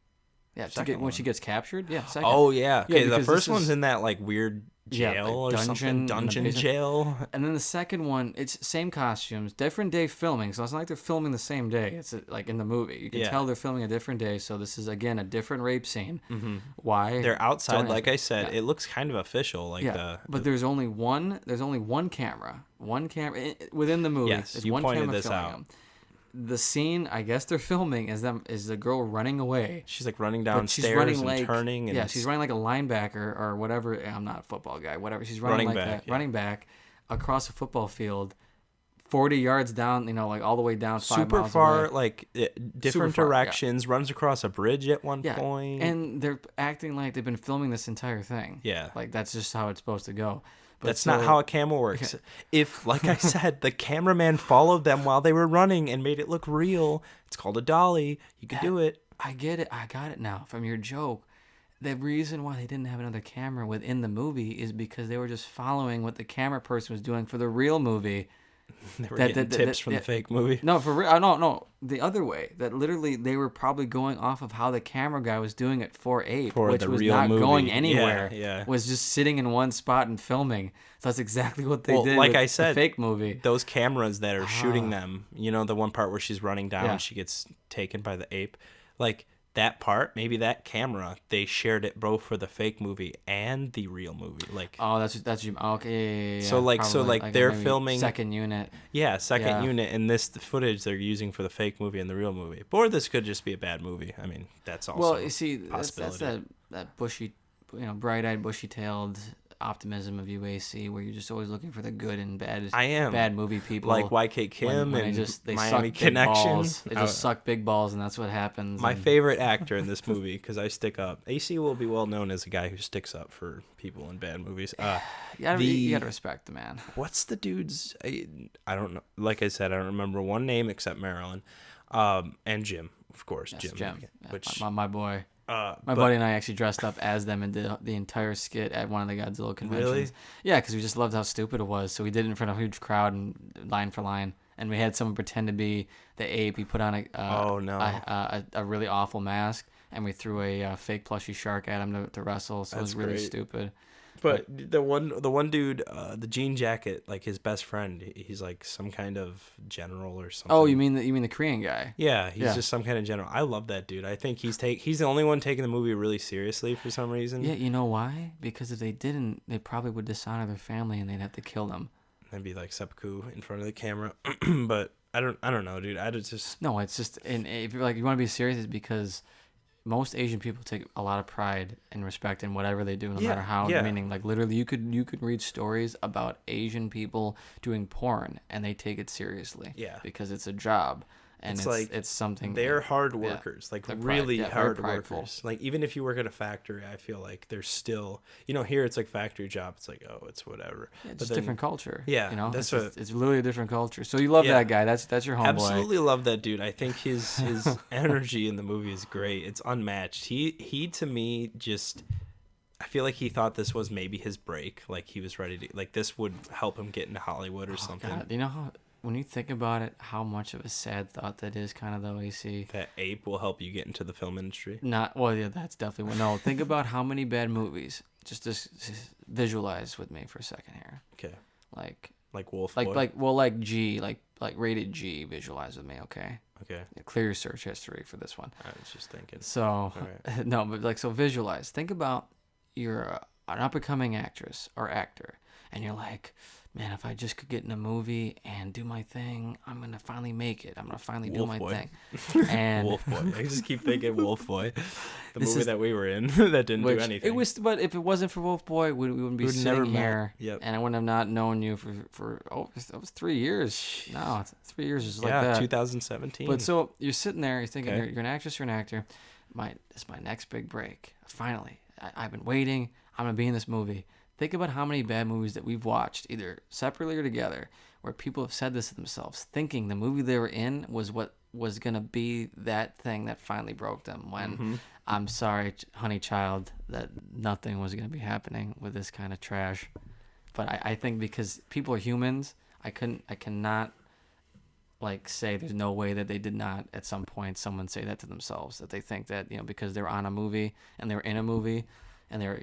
Yeah. When she gets captured. Yeah. Second. Oh yeah. Okay. Yeah, the first one's in that like weird jail like or something. Dungeon jail. And then the second one, it's same costumes, different day filming. So it's not like they're filming the same day. It's like in the movie. You can tell they're filming a different day. So this is, again, a different rape scene. Mm-hmm. Why? They're outside, like I said. It looks kind of official. Like but there's only one camera. One camera within the movie. Yes, there's you one pointed camera this filming out. them. The scene I guess they're filming is the girl running away. She's like running downstairs and turning. And she's running like a linebacker or whatever. I'm not a football guy. Whatever. She's running like back, that, running back across a football field, 40 yards down. Like all the way down. 5 super miles far, away. like different directions. Runs across a bridge at one point. And they're acting like they've been filming this entire thing. Yeah, like that's just how it's supposed to go. But that's not how a camera works. If, like I said, the cameraman followed them while they were running and made it look real, it's called a dolly. You can do it. I get it. I got it now from your joke. The reason why they didn't have another camera within the movie is because they were just following what the camera person was doing for the real movie. They were getting tips from the fake movie. No, for real. No, the other way. That literally they were probably going off of how the camera guy was doing it for APE, which was not going anywhere. Yeah. Was just sitting in one spot and filming. So that's exactly what they did. Like with I said, the fake movie. Those cameras that are shooting them. The one part where she's running down and she gets taken by the ape, like. That part, maybe that camera, they shared it both for the fake movie and the real movie. Like, oh, that's okay. Yeah, so like they're filming second unit. Yeah, second unit, and this footage they're using for the fake movie and the real movie. Or this could just be a bad movie. I mean, that's also well. You see, that's that bushy, bright-eyed, bushy-tailed optimism of UAC, where you're just always looking for the good and bad. Bad movie people like YK Kim and they Miami suck Connection. They just suck big balls, and that's what happens. My favorite actor in this movie, because I stick up. AC will be well known as a guy who sticks up for people in bad movies. You gotta respect the man. What's the dude's? I don't know. Like I said, I don't remember one name except Marilyn, and Jim, of course. Yes, Jim, which my boy. My but buddy and I actually dressed up as them and did the entire skit at one of the Godzilla conventions. Really? Yeah, because we just loved how stupid it was. So we did it in front of a huge crowd and line for line. And we had someone pretend to be the ape. He put on a really awful mask, and we threw a fake plushy shark at him to wrestle. So it was really great. stupid. But the one dude, the jean jacket, like his best friend, he's like some kind of general or something. Oh, you mean the Korean guy? Yeah, he's just some kind of general. I love that dude. I think he's the only one taking the movie really seriously for some reason. Yeah, you know why? Because if they didn't, they probably would dishonor their family and they'd have to kill them. That'd be like seppuku in front of the camera. But I don't know, dude. No, it's just, and if you're like you want to be serious, it's because most Asian people take a lot of pride and respect in whatever they do, no matter how. Meaning, like literally, you could read stories about Asian people doing porn, and they take it seriously. Yeah, because it's a job, and it's something. They're hard workers, like really hard workers. Like even if you work at a factory, I feel like there's still, here it's like factory job. It's like, oh, it's whatever. Yeah, it's just different culture. Yeah, it's literally a different culture. So you love that guy. That's your homeboy. Absolutely love that dude. I think his energy in the movie is great. It's unmatched. He to me just. I feel like he thought this was maybe his break. Like he was ready to, like this would help him get into Hollywood or something. God. You know how, when you think about it, how much of a sad thought that is, kind of though, AC. That APE will help you get into the film industry. That's definitely no. Think about how many bad movies. Just visualize with me for a second here. Okay. Like Wolf. Like G, like rated G. Visualize with me, okay? Okay. Clear your search history for this one. I was just thinking. So no, but so visualize. Think about you're an up-and-coming actress or actor, and you're like, man, if I just could get in a movie and do my thing, I'm gonna finally make it. I'm gonna finally do my thing. And Wolf Boy. I just keep thinking Wolf Boy, the This movie is- that we were in that didn't do which anything. it was, but if it wasn't for Wolf Boy, we wouldn't be We'd sitting never met. here, Yep. and I wouldn't have not known you for it was 3 years. No, 3 years is like yeah, that. 2017. But so you're sitting there, you're thinking, Okay. you're an actress, you're an actor. It's my next big break. Finally, I've been waiting. I'm gonna be in this movie. Think about how many bad movies that we've watched, either separately or together, where people have said this to themselves, thinking the movie they were in was what was gonna be that thing that finally broke them. When I'm sorry, honey child, that nothing was gonna be happening with this kind of trash. But I think because people are humans, I cannot like say there's no way that they did not at some point someone say that to themselves, that they think that, because they're on a movie and they're in a movie and they're,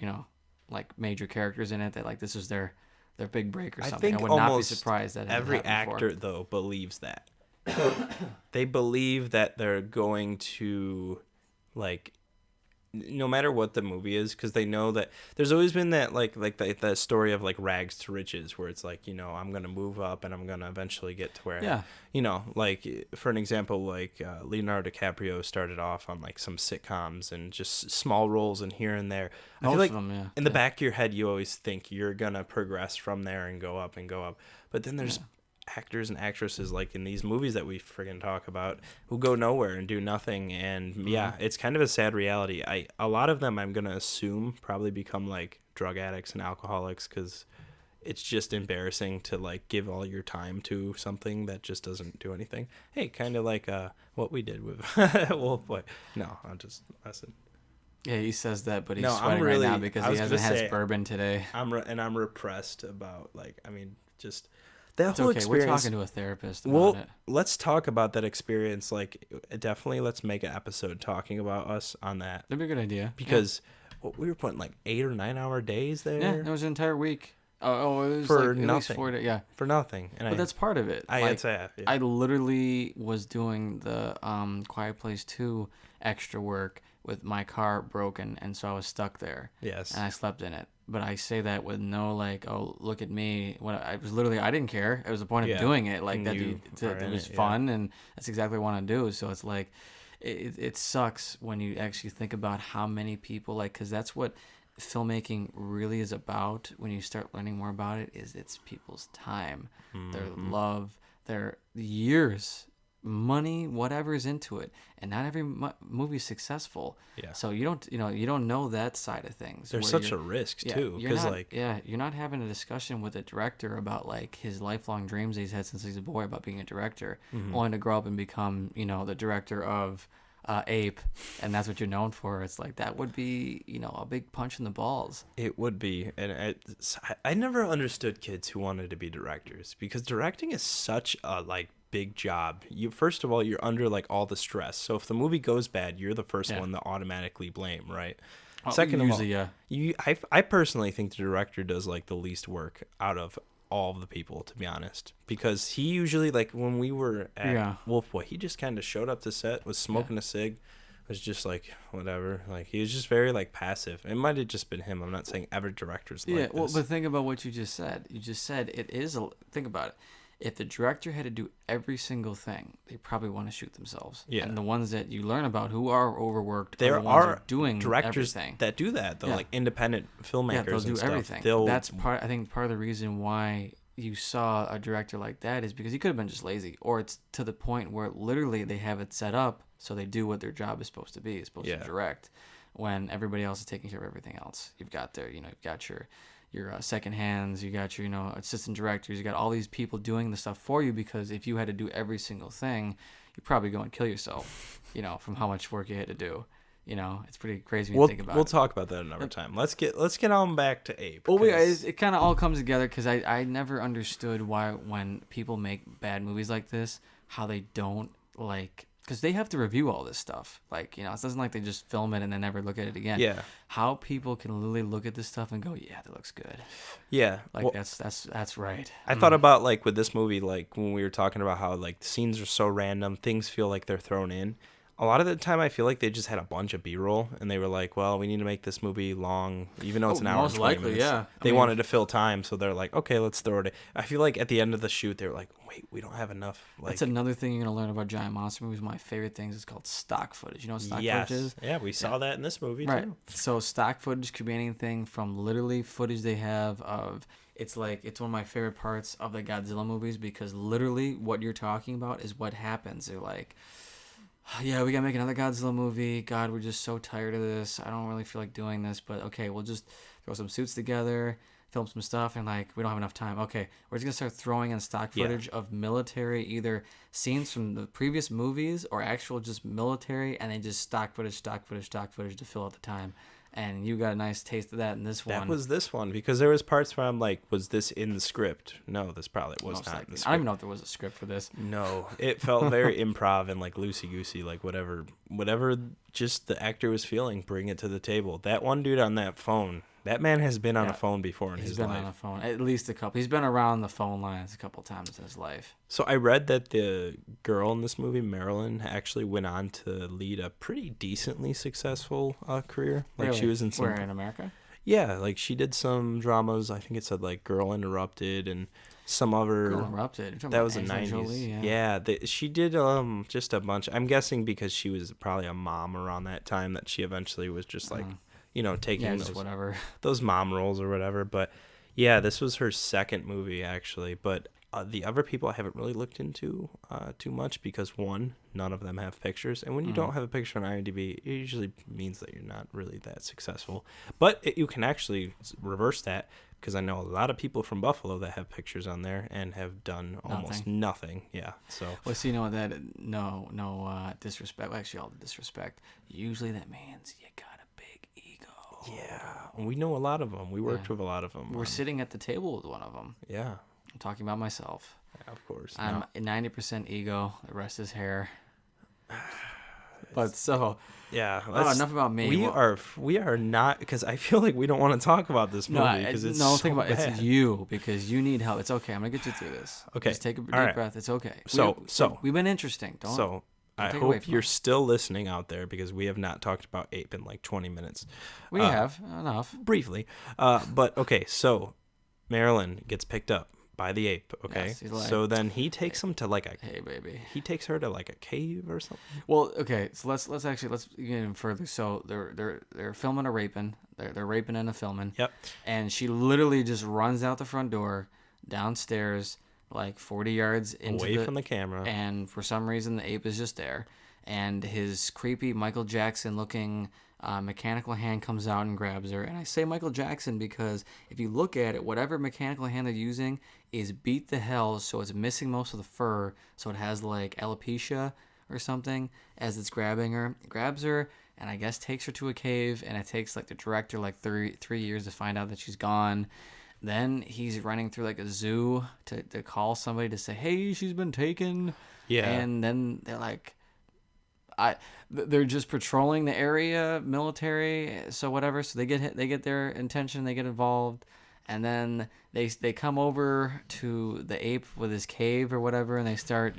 like major characters in it, that like this is their big break or something. I would not be surprised that every happened actor though believes that. They believe that they're going to, like, no matter what the movie is, because they know that there's always been that that story of like rags to riches, where it's like, I'm gonna move up and I'm gonna eventually get to where like for an example, like Leonardo DiCaprio started off on like some sitcoms and just small roles and here and there. I feel Most like of them, yeah. in the back of your head you always think you're gonna progress from there and go up, but then there's actors and actresses like in these movies that we friggin' talk about who go nowhere and do nothing, and it's kind of a sad reality. A lot of them, I'm gonna assume, probably become like drug addicts and alcoholics, because it's just embarrassing to like give all your time to something that just doesn't do anything. Hey, kind of like what we did with Wolf Boy. No, I'm just messing. Yeah, he says that, but he's No, sweating really, right now because he hasn't had his bourbon today. I'm repressed about, like, I mean, just that It's whole okay. experience. We're talking to a therapist about it. Let's talk about that experience. Like, definitely, let's make an episode talking about us on that, That'd be a good idea. because we were putting like 8 or 9 hour days there. Yeah, it was an entire week. Oh, it was For like at least nothing. 4 days. Yeah, For nothing. And but that's part of it. I literally was doing the Quiet Place 2 extra work with my car broken, and so I was stuck there. Yes. And I slept in it. But I say that with no like, oh, look at me. When I was literally, I didn't care. It was the point of doing it. Like, that it was fun, and that's exactly what I want to do. So it's like, it sucks when you actually think about how many people, like, because that's what filmmaking really is about. When you start learning more about it, is it's people's time, their love, their years, money, whatever's into it. And not every movie is successful. Yeah. So you don't know that side of things. There's such a risk too, because you're not having a discussion with a director about like his lifelong dreams he's had since he's a boy about being a director, only to grow up and become the director of APE, and that's what you're known for. It's like, that would be a big punch in the balls. It would be. And I never understood kids who wanted to be directors, because directing is such a like big job. First of all, you're under like all the stress. So if the movie goes bad, you're the first one to automatically blame, right? Second of all, I personally think the director does like the least work out of all of the people, to be honest, because he usually, like when we were at Wolf Boy, he just kind of showed up to set, was smoking a cig, was just like whatever, like he was just very like passive. It might have just been him. I'm not saying every director's like this. Well, but think about what you just said. You just said think about it. If the director had to do every single thing, they probably want to shoot themselves. Yeah. And the ones that you learn about who are overworked, there are the ones who are doing directors everything. that do that, though, like independent filmmakers. Yeah, they'll do and stuff. everything. That's I think part of the reason why you saw a director like that is because he could have been just lazy, or it's to the point where literally they have it set up so they do what their job is supposed to be, is supposed to direct, when everybody else is taking care of everything else. You've got you've got your second hands, you got your assistant directors, you got all these people doing the stuff for you, because if you had to do every single thing, you'd probably go and kill yourself, from how much work you had to do. It's pretty crazy when you think about it. We'll talk about that another time. Let's get on back to APE. Well, it kind of all comes together, because I never understood why, when people make bad movies like this, how they don't like, because they have to review all this stuff. Like, it doesn't like they just film it and then never look at it again. Yeah. How people can literally look at this stuff and go, yeah, that looks good. Yeah. Like, that's right. I thought about, like, with this movie, like, when we were talking about how, like, the scenes are so random, things feel like they're thrown in. A lot of the time, I feel like they just had a bunch of B-roll, and they were like, "Well, we need to make this movie long, even though it's an hour and 20 minutes." Yeah. They wanted to fill time, so they're like, "Okay, let's throw it in." I feel like at the end of the shoot, they were like, "Wait, we don't have enough." Like, that's another thing you're gonna learn about giant monster movies. One of my favorite things is called stock footage. You know what stock footage is? Yeah, we saw that in this movie Right. too. So stock footage could be anything from literally footage they have of. It's one of my favorite parts of the Godzilla movies because literally what you're talking about is what happens. They're like, yeah, we gotta make another Godzilla movie. God, we're just so tired of this. I don't really feel like doing this, but okay, we'll just throw some suits together, film some stuff, and like we don't have enough time. Okay, we're just gonna start throwing in stock footage of military, either scenes from the previous movies or actual just military, and then just stock footage to fill out the time. And you got a nice taste of that in this one. That was this one because there was parts where I'm like, was this in the script? No, this probably was Most not likely. in the script. I don't even know if there was a script for this. No, it felt very improv and like loosey-goosey, like whatever just the actor was feeling, bring it to the table. That one dude on that phone, that man has been on a phone before in his life. He's been on a phone, at least a couple. He's been around the phone lines a couple times in his life. So I read that the girl in this movie, Marilyn, actually went on to lead a pretty decently successful career. Like Really? she was in some... Where, in America? Yeah, like she did some dramas. I think it said like Girl Interrupted and some other... Girl Interrupted. That was the Angelina 90s. Jolie, Yeah, she did just a bunch. I'm guessing because she was probably a mom around that time that she eventually was just like, taking just whatever. those mom roles or whatever. But yeah, this was her second movie actually. But the other people I haven't really looked into too much because one, none of them have pictures. And when you don't have a picture on IMDb, it usually means that you're not really that successful. But you can actually reverse that because I know a lot of people from Buffalo that have pictures on there and have done almost nothing. Yeah. So. Well, see, no disrespect. Well, actually, all the disrespect. Usually that means you got a big ego. Yeah. We know a lot of them. We worked with a lot of them. We're sitting at the table with one of them. Yeah. I'm talking about myself. Yeah, of course. I'm 90% ego. The rest is hair. But so... Yeah. enough about me. We are not, because I feel like we don't want to talk about this movie because it's so think about bad. it's you because you need help. It's okay. I'm gonna get you through this. Okay. Just take a deep right. breath. It's okay. So we've been interesting. I take it away hope from you're us. still listening out there because we have not talked about Ape in like 20 minutes. We have enough. Briefly. But okay, so Marilyn gets picked up by the ape, okay? Yes, he's like, so then he takes him to like a... Hey, baby. He takes her to like a cave or something? Well, okay, so let's get even further. So they're filming a raping. They're raping and a filming. Yep. And she literally just runs out the front door, downstairs, like 40 yards away from the camera. And for some reason, the ape is just there. And his creepy Michael Jackson looking mechanical hand comes out and grabs her. And I say Michael Jackson because if you look at it, whatever mechanical hand they're using is beat the hell, so it's missing most of the fur, so it has like alopecia or something as it's grabbing her. It grabs her and I guess takes her to a cave, and it takes like the director like 3 years to find out that she's gone. Then he's running through like a zoo to call somebody to say, hey, she's been taken. Yeah. And then they're like... they're just patrolling the area, military, so whatever. So they get their intention, they get involved, and then they come over to the ape with his cave or whatever, and they start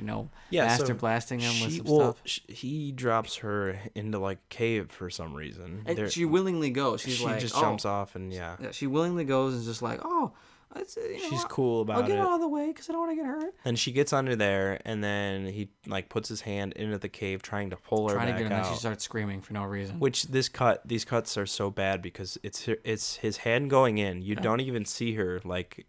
master blasting him with some stuff. He drops her into like a cave for some reason. And she willingly goes. She just jumps off and yeah. She willingly goes and is just like, oh. She's cool about it. I'll get out of the way because I don't want to get hurt. And she gets under there, and then he like puts his hand into the cave, trying to pull her back out. And then she starts screaming for no reason. Which these cuts are so bad because it's his hand going in. You don't even see her like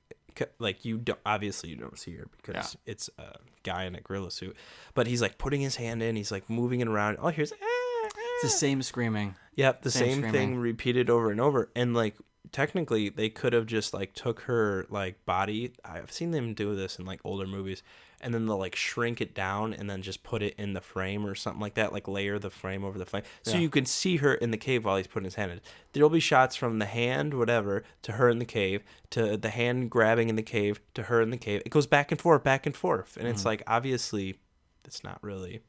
you don't, obviously you don't see her because it's a guy in a gorilla suit. But he's like putting his hand in. He's like moving it around. Oh, here's it's the same screaming. Yep, the same thing repeated over and over, and like. Technically, they could have just like took her like body. I've seen them do this in like older movies, and then they'll like shrink it down and then just put it in the frame or something like that, like layer the frame over the frame, so you can see her in the cave while he's putting his hand in. There'll be shots from the hand, whatever, to her in the cave, to the hand grabbing in the cave, to her in the cave. It goes back and forth, and it's like obviously, it's not really,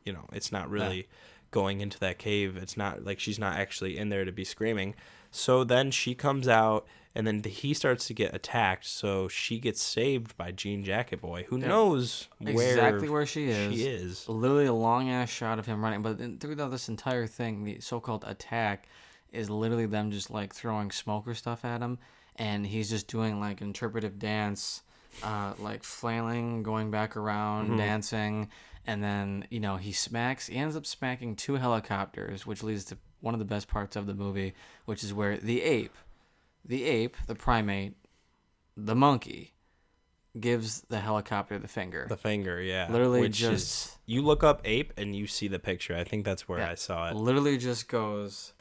it's not really going into that cave. It's not like she's not actually in there to be screaming. So then she comes out, and then he starts to get attacked. So she gets saved by Jean Jacket Boy, who knows exactly where she She is. is. Literally a long ass shot of him running, but throughout this entire thing, the so-called attack is literally them just like throwing smoke or stuff at him, and he's just doing like interpretive dance, like flailing, going back around, dancing, and then he ends up smacking 2 helicopters, which leads to one of the best parts of the movie, which is where the ape, the primate, the monkey, gives the helicopter the finger. The finger, yeah. Literally Which just... is, you look up ape and you see the picture. I think that's where I saw it. Literally just goes...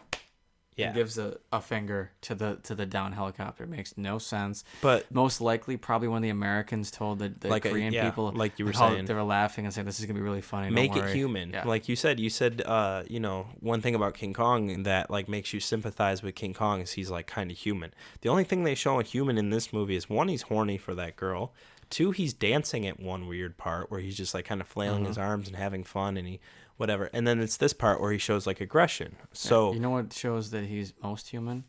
Yeah. and gives a finger to the down helicopter. Makes no sense. But most likely, probably when the Americans told the Korean people, like you were saying, they were laughing and saying, "This is gonna be really funny." Make it human. Yeah. Like you said, one thing about King Kong that like makes you sympathize with King Kong is he's like kind of human. The only thing they show a human in this movie is, one, he's horny for that girl. 2, he's dancing at one weird part where he's just like kind of flailing his arms and having fun, and he whatever. And then it's this part where he shows like aggression. So you know what shows that he's most human?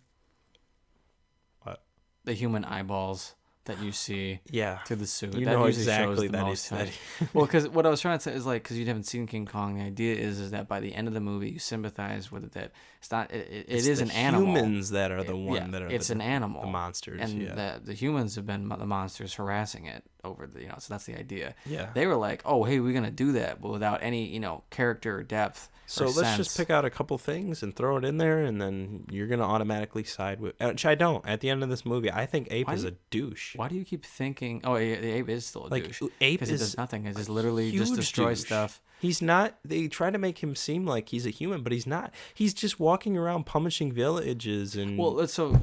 What? The human eyeballs that you see through the suit. You that know usually exactly shows the that most he's... Well, because what I was trying to say is like, because you haven't seen King Kong, the idea is that by the end of the movie you sympathize with it, that it's not it is an animal. Humans that are the one that are it's an animal, the monsters, and the humans have been the monsters harassing it over the so that's the idea. Yeah, they were like, oh hey, we're gonna do that, but without any character or depth. So let's just pick out a couple things and throw it in there, and then you're gonna automatically side with. Which I don't. At the end of this movie, I think Ape is a douche. Why do you keep thinking? Oh, the Ape is still a douche. Ape is, it does nothing. It just literally just destroys douche. stuff. He's not. They try to make him seem like he's a human, but he's not. He's just walking around punishing villages and. Well, so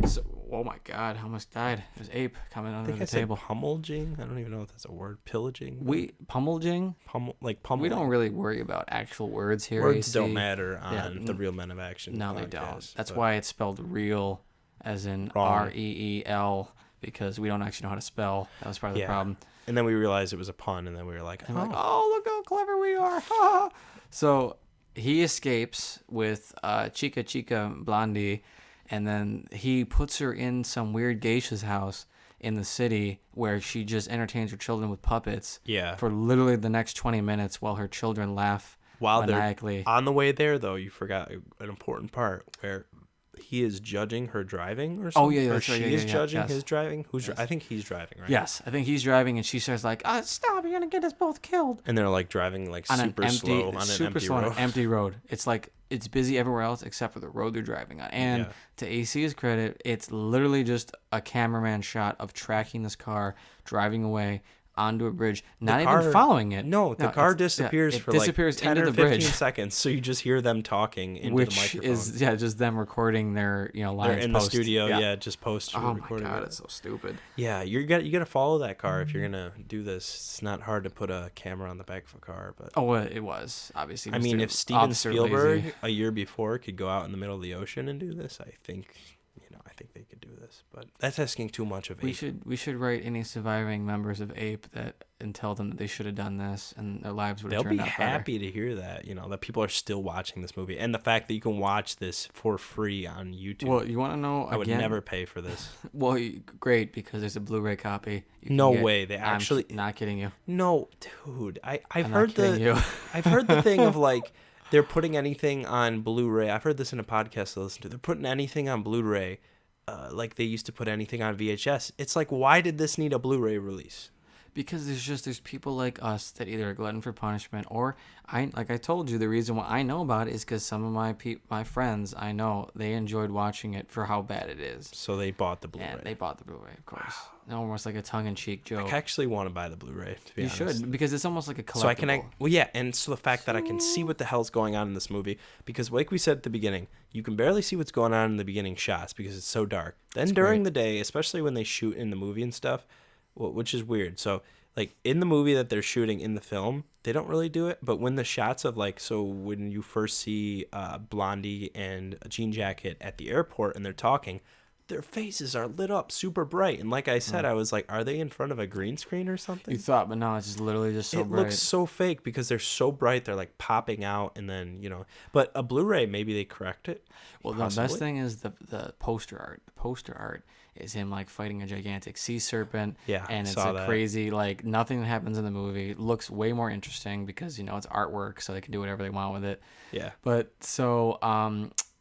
oh my God, how much died? There's Ape coming under the table. Pummelging. I don't even know if that's a word. Pillaging. Pummelging. Pummel. We don't really worry about actual words here. Words don't matter on the Real Men of Action. No, they don't. That's why it's spelled real, as in REEL, because we don't actually know how to spell. That was part of the problem. And then we realized it was a pun, and then we were like, oh, look how clever we are. So he escapes with Chica Blondie, and then he puts her in some weird geisha's house in the city where she just entertains her children with puppets for literally the next 20 minutes while her children laugh maniacally. On the way there, though, you forgot an important part where he is judging her driving or something. Oh, yeah, that's right. She is judging his driving. I think he's driving, right? Yes, I think he's driving, and she says like, stop, you're going to get us both killed. And they're like driving like super slow on an empty road. It's like, it's busy everywhere else except for the road they're driving on. And to AC's credit, it's literally just a cameraman shot of tracking this car, driving away onto a bridge, not even following it. No, the car disappears for like 10 or 15 seconds, so you just hear them talking into the microphone. Which is just them recording their lines. They're in the studio, just post recording. Oh my God, it's so stupid. Yeah, you gotta follow that car if you're gonna do this. It's not hard to put a camera on the back of a car, but it was obviously. I mean, if Steven Spielberg a year before could go out in the middle of the ocean and do this, I think they could do this, but that's asking too much of Ape. We should write any surviving members of Ape and tell them that they should have done this and their lives would have turned out better. They'll be happy to hear that, that people are still watching this movie, and the fact that you can watch this for free on YouTube. Well, you want to know? I would never pay for this. Well, great, because there's a Blu-ray copy. No way, they actually. I'm not kidding you. No, dude, I've heard the thing of like. They're putting anything on Blu-ray. I've heard this in a podcast I listen to. They're putting anything on Blu-ray like they used to put anything on VHS. It's like, why did this need a Blu-ray release? Because there's people like us that either are glutton for punishment, or like I told you, the reason why I know about it is because some of my friends I know, they enjoyed watching it for how bad it is. So they bought the Blu-ray. Yeah, they bought the Blu-ray, of course. Almost like a tongue-in-cheek joke. I actually want to buy the Blu-ray, to be honest. You should, because it's almost like a collectible. So I can, and so the fact that I can see what the hell's going on in this movie, because like we said at the beginning, you can barely see what's going on in the beginning shots because it's so dark. Then during the day, especially when they shoot in the movie and stuff, which is weird. So like in the movie that they're shooting in the film, they don't really do it. But when the shots of when you first see Blondie and Jean Jacket at the airport and they're talking, their faces are lit up super bright. And like I said, I was like, are they in front of a green screen or something? You thought, but no, it's just literally just so It bright. looks so fake because they're so bright. They're like popping out, and then But a Blu-ray, maybe they correct it. Well, possibly. the best thing is the poster art. The poster art is him like fighting a gigantic sea serpent. Yeah, and it's saw a that. crazy like nothing that happens in the movie looks way more interesting because it's artwork, so they can do whatever they want with it. Yeah. But so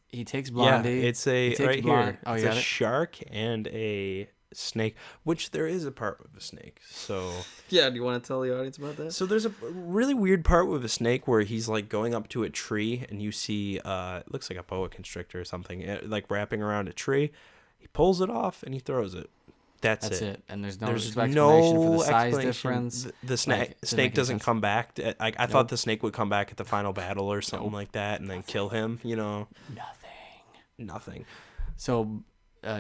he takes Blondie. Yeah, it's a he takes right Blond- here. Oh, It's you a got it? shark and a snake, which there is a part with a snake. So Yeah. Do you want to tell the audience about that? So there's a really weird part with a snake where he's like going up to a tree and you see it looks like a boa constrictor or something like wrapping around a tree. He pulls it off and he throws it. That's it. And there's no There's explanation no for the size explanation. difference. The snake Like, doesn't snake make doesn't sense. come back. I thought the snake would come back at the final battle or something Nope. like that and then kill him. Nothing. So,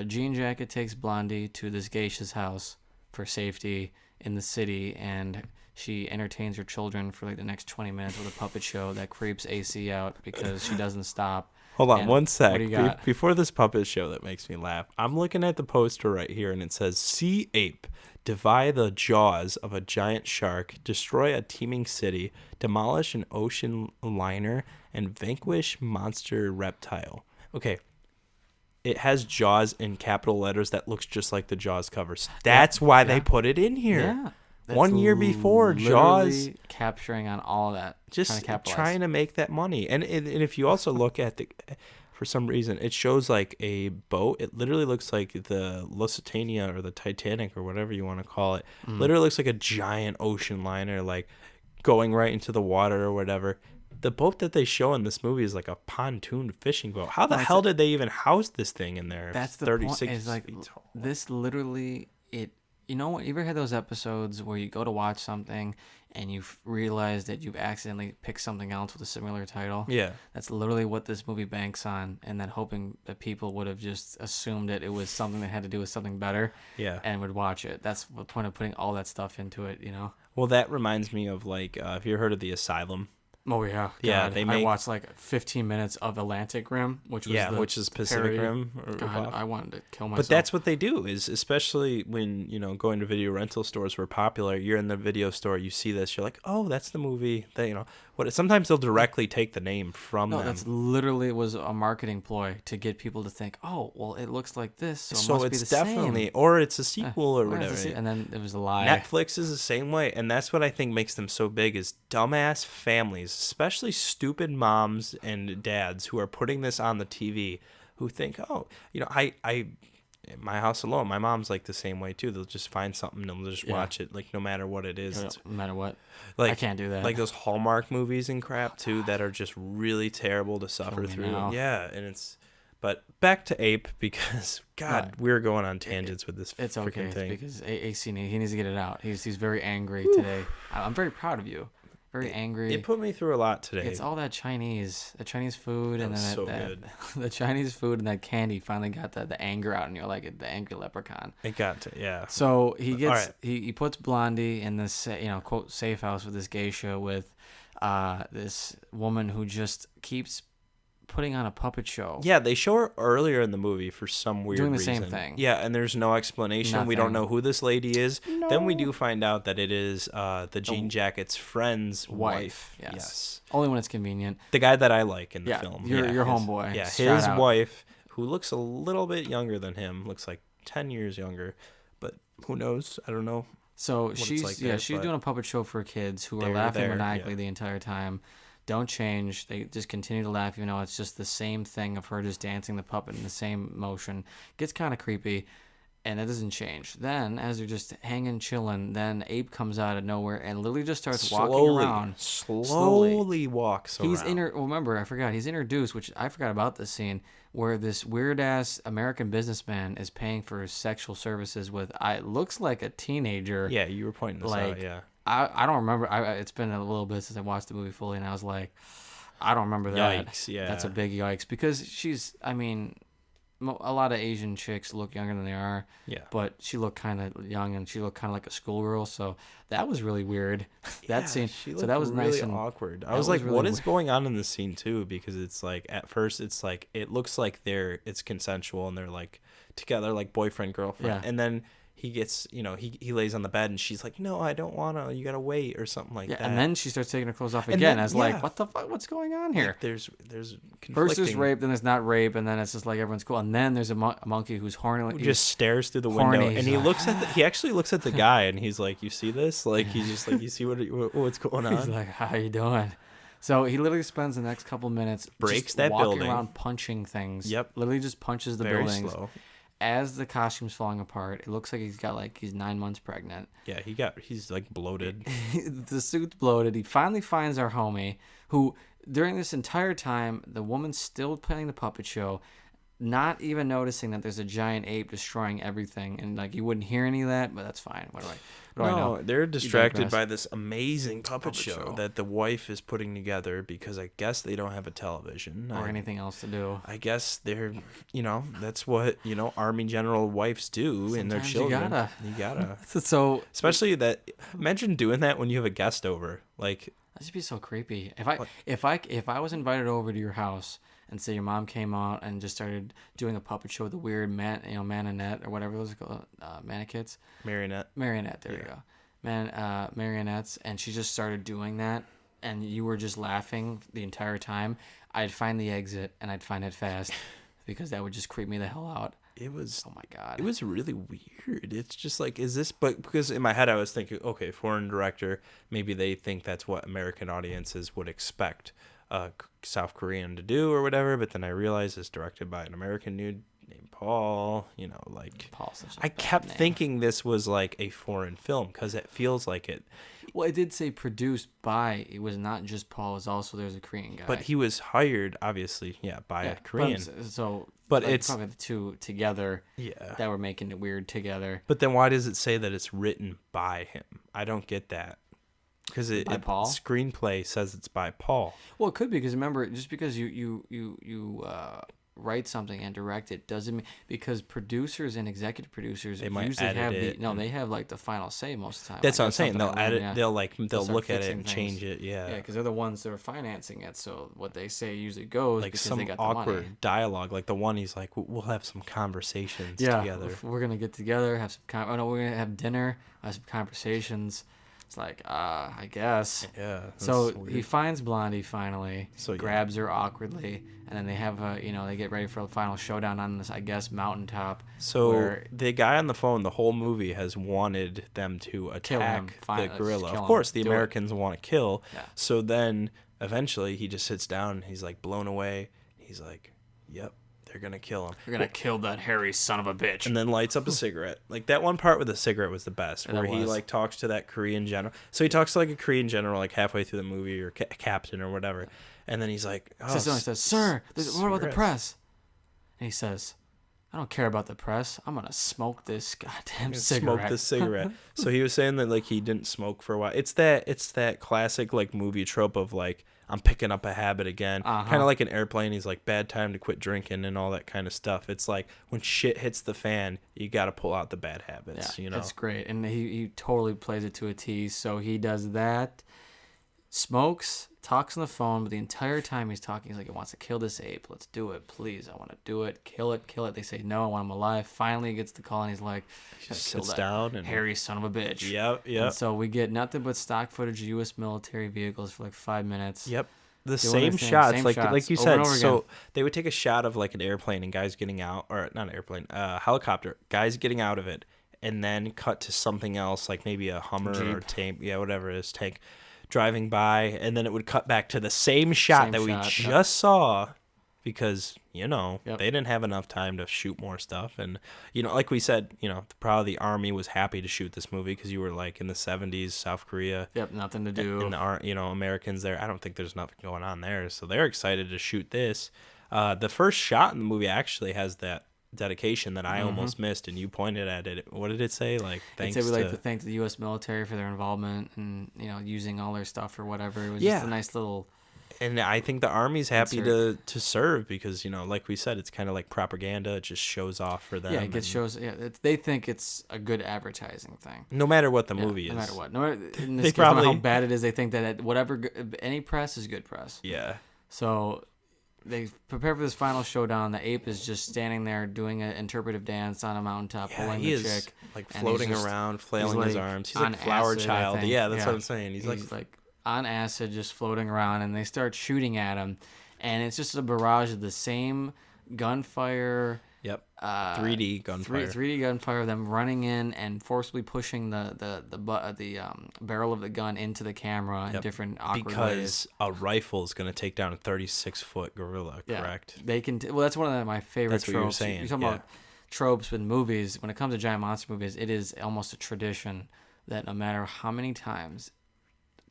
Jean Jacket takes Blondie to this geisha's house for safety in the city, and she entertains her children for like the next 20 minutes with a puppet show that creeps AC out because she doesn't stop. Hold on And one sec. what do you got? Before this puppet show that makes me laugh, I'm looking at the poster right here and it says Sea Ape. Defy the jaws of a giant shark, destroy a teeming city, demolish an ocean liner, and vanquish monster reptile. Okay. It has Jaws in capital letters that looks just like the Jaws covers. That's why they put it in here. Yeah. That's 1 year before, Jaws literally capturing on all of that. just capitalize. trying to make that money. And if you also look at for some reason, it shows like a boat. It literally looks like the Lusitania or the Titanic or whatever you want to call it. Literally looks like a giant ocean liner, like going right into the water or whatever. The boat that they show in this movie is like a pontoon fishing boat. How the hell did they even house this thing in there? That's the 36 point. Is like feet tall. this literally it. You know what? You ever had those episodes where you go to watch something and you realize that you've accidentally picked something else with a similar title? Yeah. That's literally what this movie banks on, and then hoping that people would have just assumed that it was something that had to do with something better. Yeah. And would watch it. That's the point of putting all that stuff into it. Well, that reminds me of like, have you heard of The Asylum? Oh yeah, Yeah, God. they I make- watched like 15 minutes of Atlantic Rim, which was which is Pacific parody. Rim. God, I wanted to kill myself. But that's what they do, is especially when, going to video rental stores were popular, you're in the video store, you see this, you're like, oh, that's the movie that, sometimes they'll directly take the name from No, them. that's literally was a marketing ploy to get people to think, oh, well, it looks like this, so it must it's be the definitely, same. or it's a sequel or Or it's whatever. a and then it was a lie. Netflix is the same way, and that's what I think makes them so big is dumbass families, especially stupid moms and dads who are putting this on the TV, who think, oh, I in my house alone, my mom's like the same way too. They'll just find something and they'll just watch it, like no matter what it is. It's, No matter what. like, I can't do that. Like those Hallmark movies and crap too that are just really terrible to suffer me through. now. Yeah, and but back to Ape, because God, we're going on tangents with this It's freaking okay thing. because AC he needs to get it out. He's very angry today. I'm very proud of you. Very angry. It put me through a lot today. It's all that the Chinese food, and was then so that good. the Chinese food and that candy finally got the anger out, and you're like the angry leprechaun. It got to, yeah. So he gets right. he puts Blondie in this quote safe house with this geisha with this woman who just keeps putting on a puppet show. Yeah, they show her earlier in the movie for some weird Doing the reason. same thing. Yeah, and there's no explanation. We don't Nothing. know who this lady is. Then we do find out that it is the Jean Jacket's friend's wife. Yes. Only when it's convenient. The guy that I like in the Yeah, film. your his- homeboy. Yeah, Shout his out. wife, who looks a little bit younger than him, looks like 10 years younger, but who knows? I don't know. So it's she's like there, she's but doing a puppet show for kids who are they're laughing there, maniacally yeah. the entire time. Don't change. They just continue to laugh. It's just the same thing of her just dancing the puppet in the same motion. Gets kind of creepy, and that doesn't change. Then, as they're just hanging, chilling, then Ape comes out of nowhere and literally just starts walking around. Slowly walks around. He's remember, I forgot. He's introduced, which I forgot about this scene, where this weird ass American businessman is paying for sexual services with looks like a teenager. Yeah, you were pointing this out, yeah. I don't remember. It's been a little bit since I watched the movie fully, and I was like, I don't remember that. Yikes, yeah. That's a big yikes because she's. I mean, a lot of Asian chicks look younger than they are. Yeah. But she looked kind of young, and she looked kind of like a schoolgirl. So that was really weird. That scene. She So that was really nice and awkward. I that was like, really what is weird. going on in this scene too? Because it's like at first it's like it looks like it's consensual and they're like together like boyfriend girlfriend, Yeah. and then he gets he lays on the bed and she's like, no, I don't wanna. You gotta wait or something like Yeah, that. and then she starts taking her clothes off And again. then- as like, yeah. what the fuck? What's going on here? Like, there's conflicting. First there's rape, then there's not rape, and then it's just like everyone's cool. And then there's a monkey who's horny. Who just stares through the window horny. and he He's looks at he actually looks at the guy and he's like, you see this? Like he's just like, you see what's going He's on? like, how you doing? So he literally spends the next couple minutes Breaks just that walking building. around punching things. Yep. Literally just punches the Very buildings. slow. As the costume's falling apart, it looks like he's 9 months pregnant. Yeah, he's like bloated. The suit's bloated. He finally finds our homie, who during this entire time, the woman's still playing the puppet show, not even noticing that there's a giant ape destroying everything. And like you wouldn't hear any of that, but that's fine. What do I know? No, they're distracted digress. by this amazing puppet Puppet show show. that the wife is putting together because I guess they don't have a television Or anything else to do. I guess they're, that's what, Army general wives do in their Sometimes children. you You gotta. So Especially that, imagine doing that when you have a guest over. Like, that'd just be so creepy. If I was invited over to your house and say your mom came out and just started doing a puppet show with the weird manonette or whatever those are called, mannequins, marionette. there you go, marionettes, and she just started doing that, and you were just laughing the entire time, I'd find the exit and I'd find it fast because that would just creep me the hell out. It was. Oh my god. It was really weird. It's just like, is this? But because in my head I was thinking, okay, foreign director, maybe they think that's what American audiences would expect South Korean to do or whatever. But then I realized it's directed by an American dude named Paul. Paul's such a I bad kept name. thinking this was like a foreign film because it feels like it. Well, it did say produced by. It was not just Paul. It was also there's a Korean guy. But he was hired, obviously, by a Korean. But it's probably the two together Yeah. that were making it weird together. But then why does it say that it's written by him? I don't get that. Because By Paul? Screenplay says it's by Paul. Well, it could be because remember, just because you write something and direct it doesn't mean because producers and executive producers They might usually edit have it they have like the final say most of the time. That's Like, what I'm saying. something They'll I learned, edit. yeah. They'll start look at it fixing and things. change it. Yeah, because they're the ones that are financing it. So what they say usually goes Like because some they got awkward the money. dialogue. Like the one he's like, we'll have some conversations Yeah, together. we're gonna get together, have some. We're gonna have dinner, have some conversations. It's like, I guess. Yeah. So that's weird. he finds Blondie finally, So, yeah. grabs her awkwardly, and then they have they get ready for a final showdown on this, I guess, mountaintop. So where- the guy on the phone, the whole movie has wanted them to attack Fine, the let's gorilla. kill Of him. course, the Do it. Americans want to kill. Yeah. So then eventually he just sits down and he's like blown away. He's like, "Yep, they're gonna kill him." We're gonna kill that hairy son of a bitch. And then lights up a cigarette. Like that one part with the cigarette was the best, That where he was. like talks to that Korean general. So he talks to like a Korean general like halfway through the movie or captain or whatever, and then he's like, "Oh, He says, "Sir, what about the cigarettes." press?" And he says, "I don't care about the press. I'm gonna smoke this goddamn cigarette." Smoke this cigarette." So he was saying that like he didn't smoke for a while. It's that classic like movie trope of like I'm picking up a habit again, Uh-huh. kind of like an Airplane. He's like bad time to quit drinking and all that kind of stuff. It's like when shit hits the fan, you got to pull out the bad habits. Yeah, it's great, and he totally plays it to a T. So he does that, smokes, talks on the phone, but the entire time he's talking, he's like, "He wants to kill this ape. Let's do it, please. I want to do it. Kill it, kill it." They say no. I want him alive. Finally, he gets the call, and he's like, just "Kill sits that down and hairy son of a bitch." Yep. And so we get nothing but stock footage of U.S. military vehicles for like 5 minutes. Yep. The Doing same their thing, shots, same like shots, you over said. and over So again. they would take a shot of like an airplane and guys getting out, or not an airplane, helicopter, guys getting out of it, and then cut to something else, like maybe a Hummer or Jeep. tank, whatever it is, tank, driving by, and then it would cut back to the same shot Same that we shot, just yep. saw, because Yep. they didn't have enough time to shoot more stuff, and like we said, probably the Army was happy to shoot this movie because you were like in the 70s, South Korea. Yep, nothing to do. And Americans there, I don't think there's nothing going on there, so they're excited to shoot this. The first shot in the movie actually has that dedication that I almost missed, and you pointed at it. What did it say? Like, thanks I'd say we'd to like to thank the U.S. military for their involvement and using all their stuff or whatever. It was Yeah. just a nice little. And I think the army's happy Insert. to serve because, like we said, it's kind of like propaganda. It just shows off for them. Yeah, it shows. Yeah, they think it's a good advertising thing. No matter what the Yeah, movie is. no matter what. No matter, in They this case, no matter probably- how bad it is, they think that any press is good press. Yeah. So they prepare for this final showdown. The ape is just standing there doing an interpretive dance on a mountaintop, Yeah, pulling he the is chick. like and floating he's just- around, flailing his like, arms. He's on like flower acid, I child. think. Yeah, that's what I'm saying. He's like on acid, just floating around, and they start shooting at him, and it's just a barrage of the same gunfire. Yep. 3D gunfire. 3D gunfire of them running in and forcibly pushing the barrel of the gun into the camera in different awkward because ways. a rifle is going to take down a 36-foot gorilla, correct? They can. Well, that's one of my favorite That's what you were tropes. saying, You're talking about tropes with movies. When it comes to giant monster movies, it is almost a tradition that no matter how many times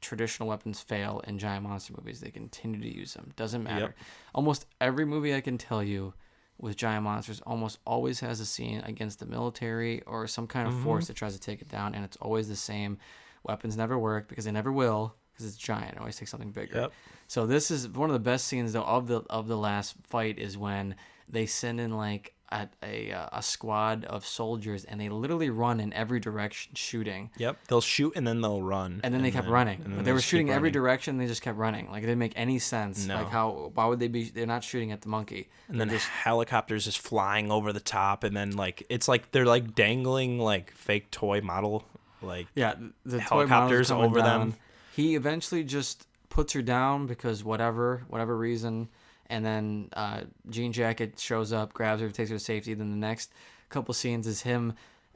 traditional weapons fail in giant monster movies, they continue to use them. Doesn't matter. Yep. Almost every movie I can tell you with giant monsters almost always has a scene against the military or some kind of force that tries to take it down, and it's always the same. Weapons never work because they never will because it's giant. It always takes something bigger. Yep. So this is one of the best scenes though of the last fight is when they send in like a squad of soldiers and they literally run in every direction shooting. Yep. They'll shoot and then they'll run. And then they kept running. and then They were just keep shooting every running. direction. They just kept running. Like it didn't make any sense. No. Like why would they be? They're not shooting at the monkey. And then helicopters just flying over the top, and then like it's like they're like dangling like fake toy model like Yeah, the helicopters toy model's coming over them. down. He eventually just puts her down because whatever reason, and then Jean Jacket shows up, grabs her, takes her to safety. Then the next couple scenes is him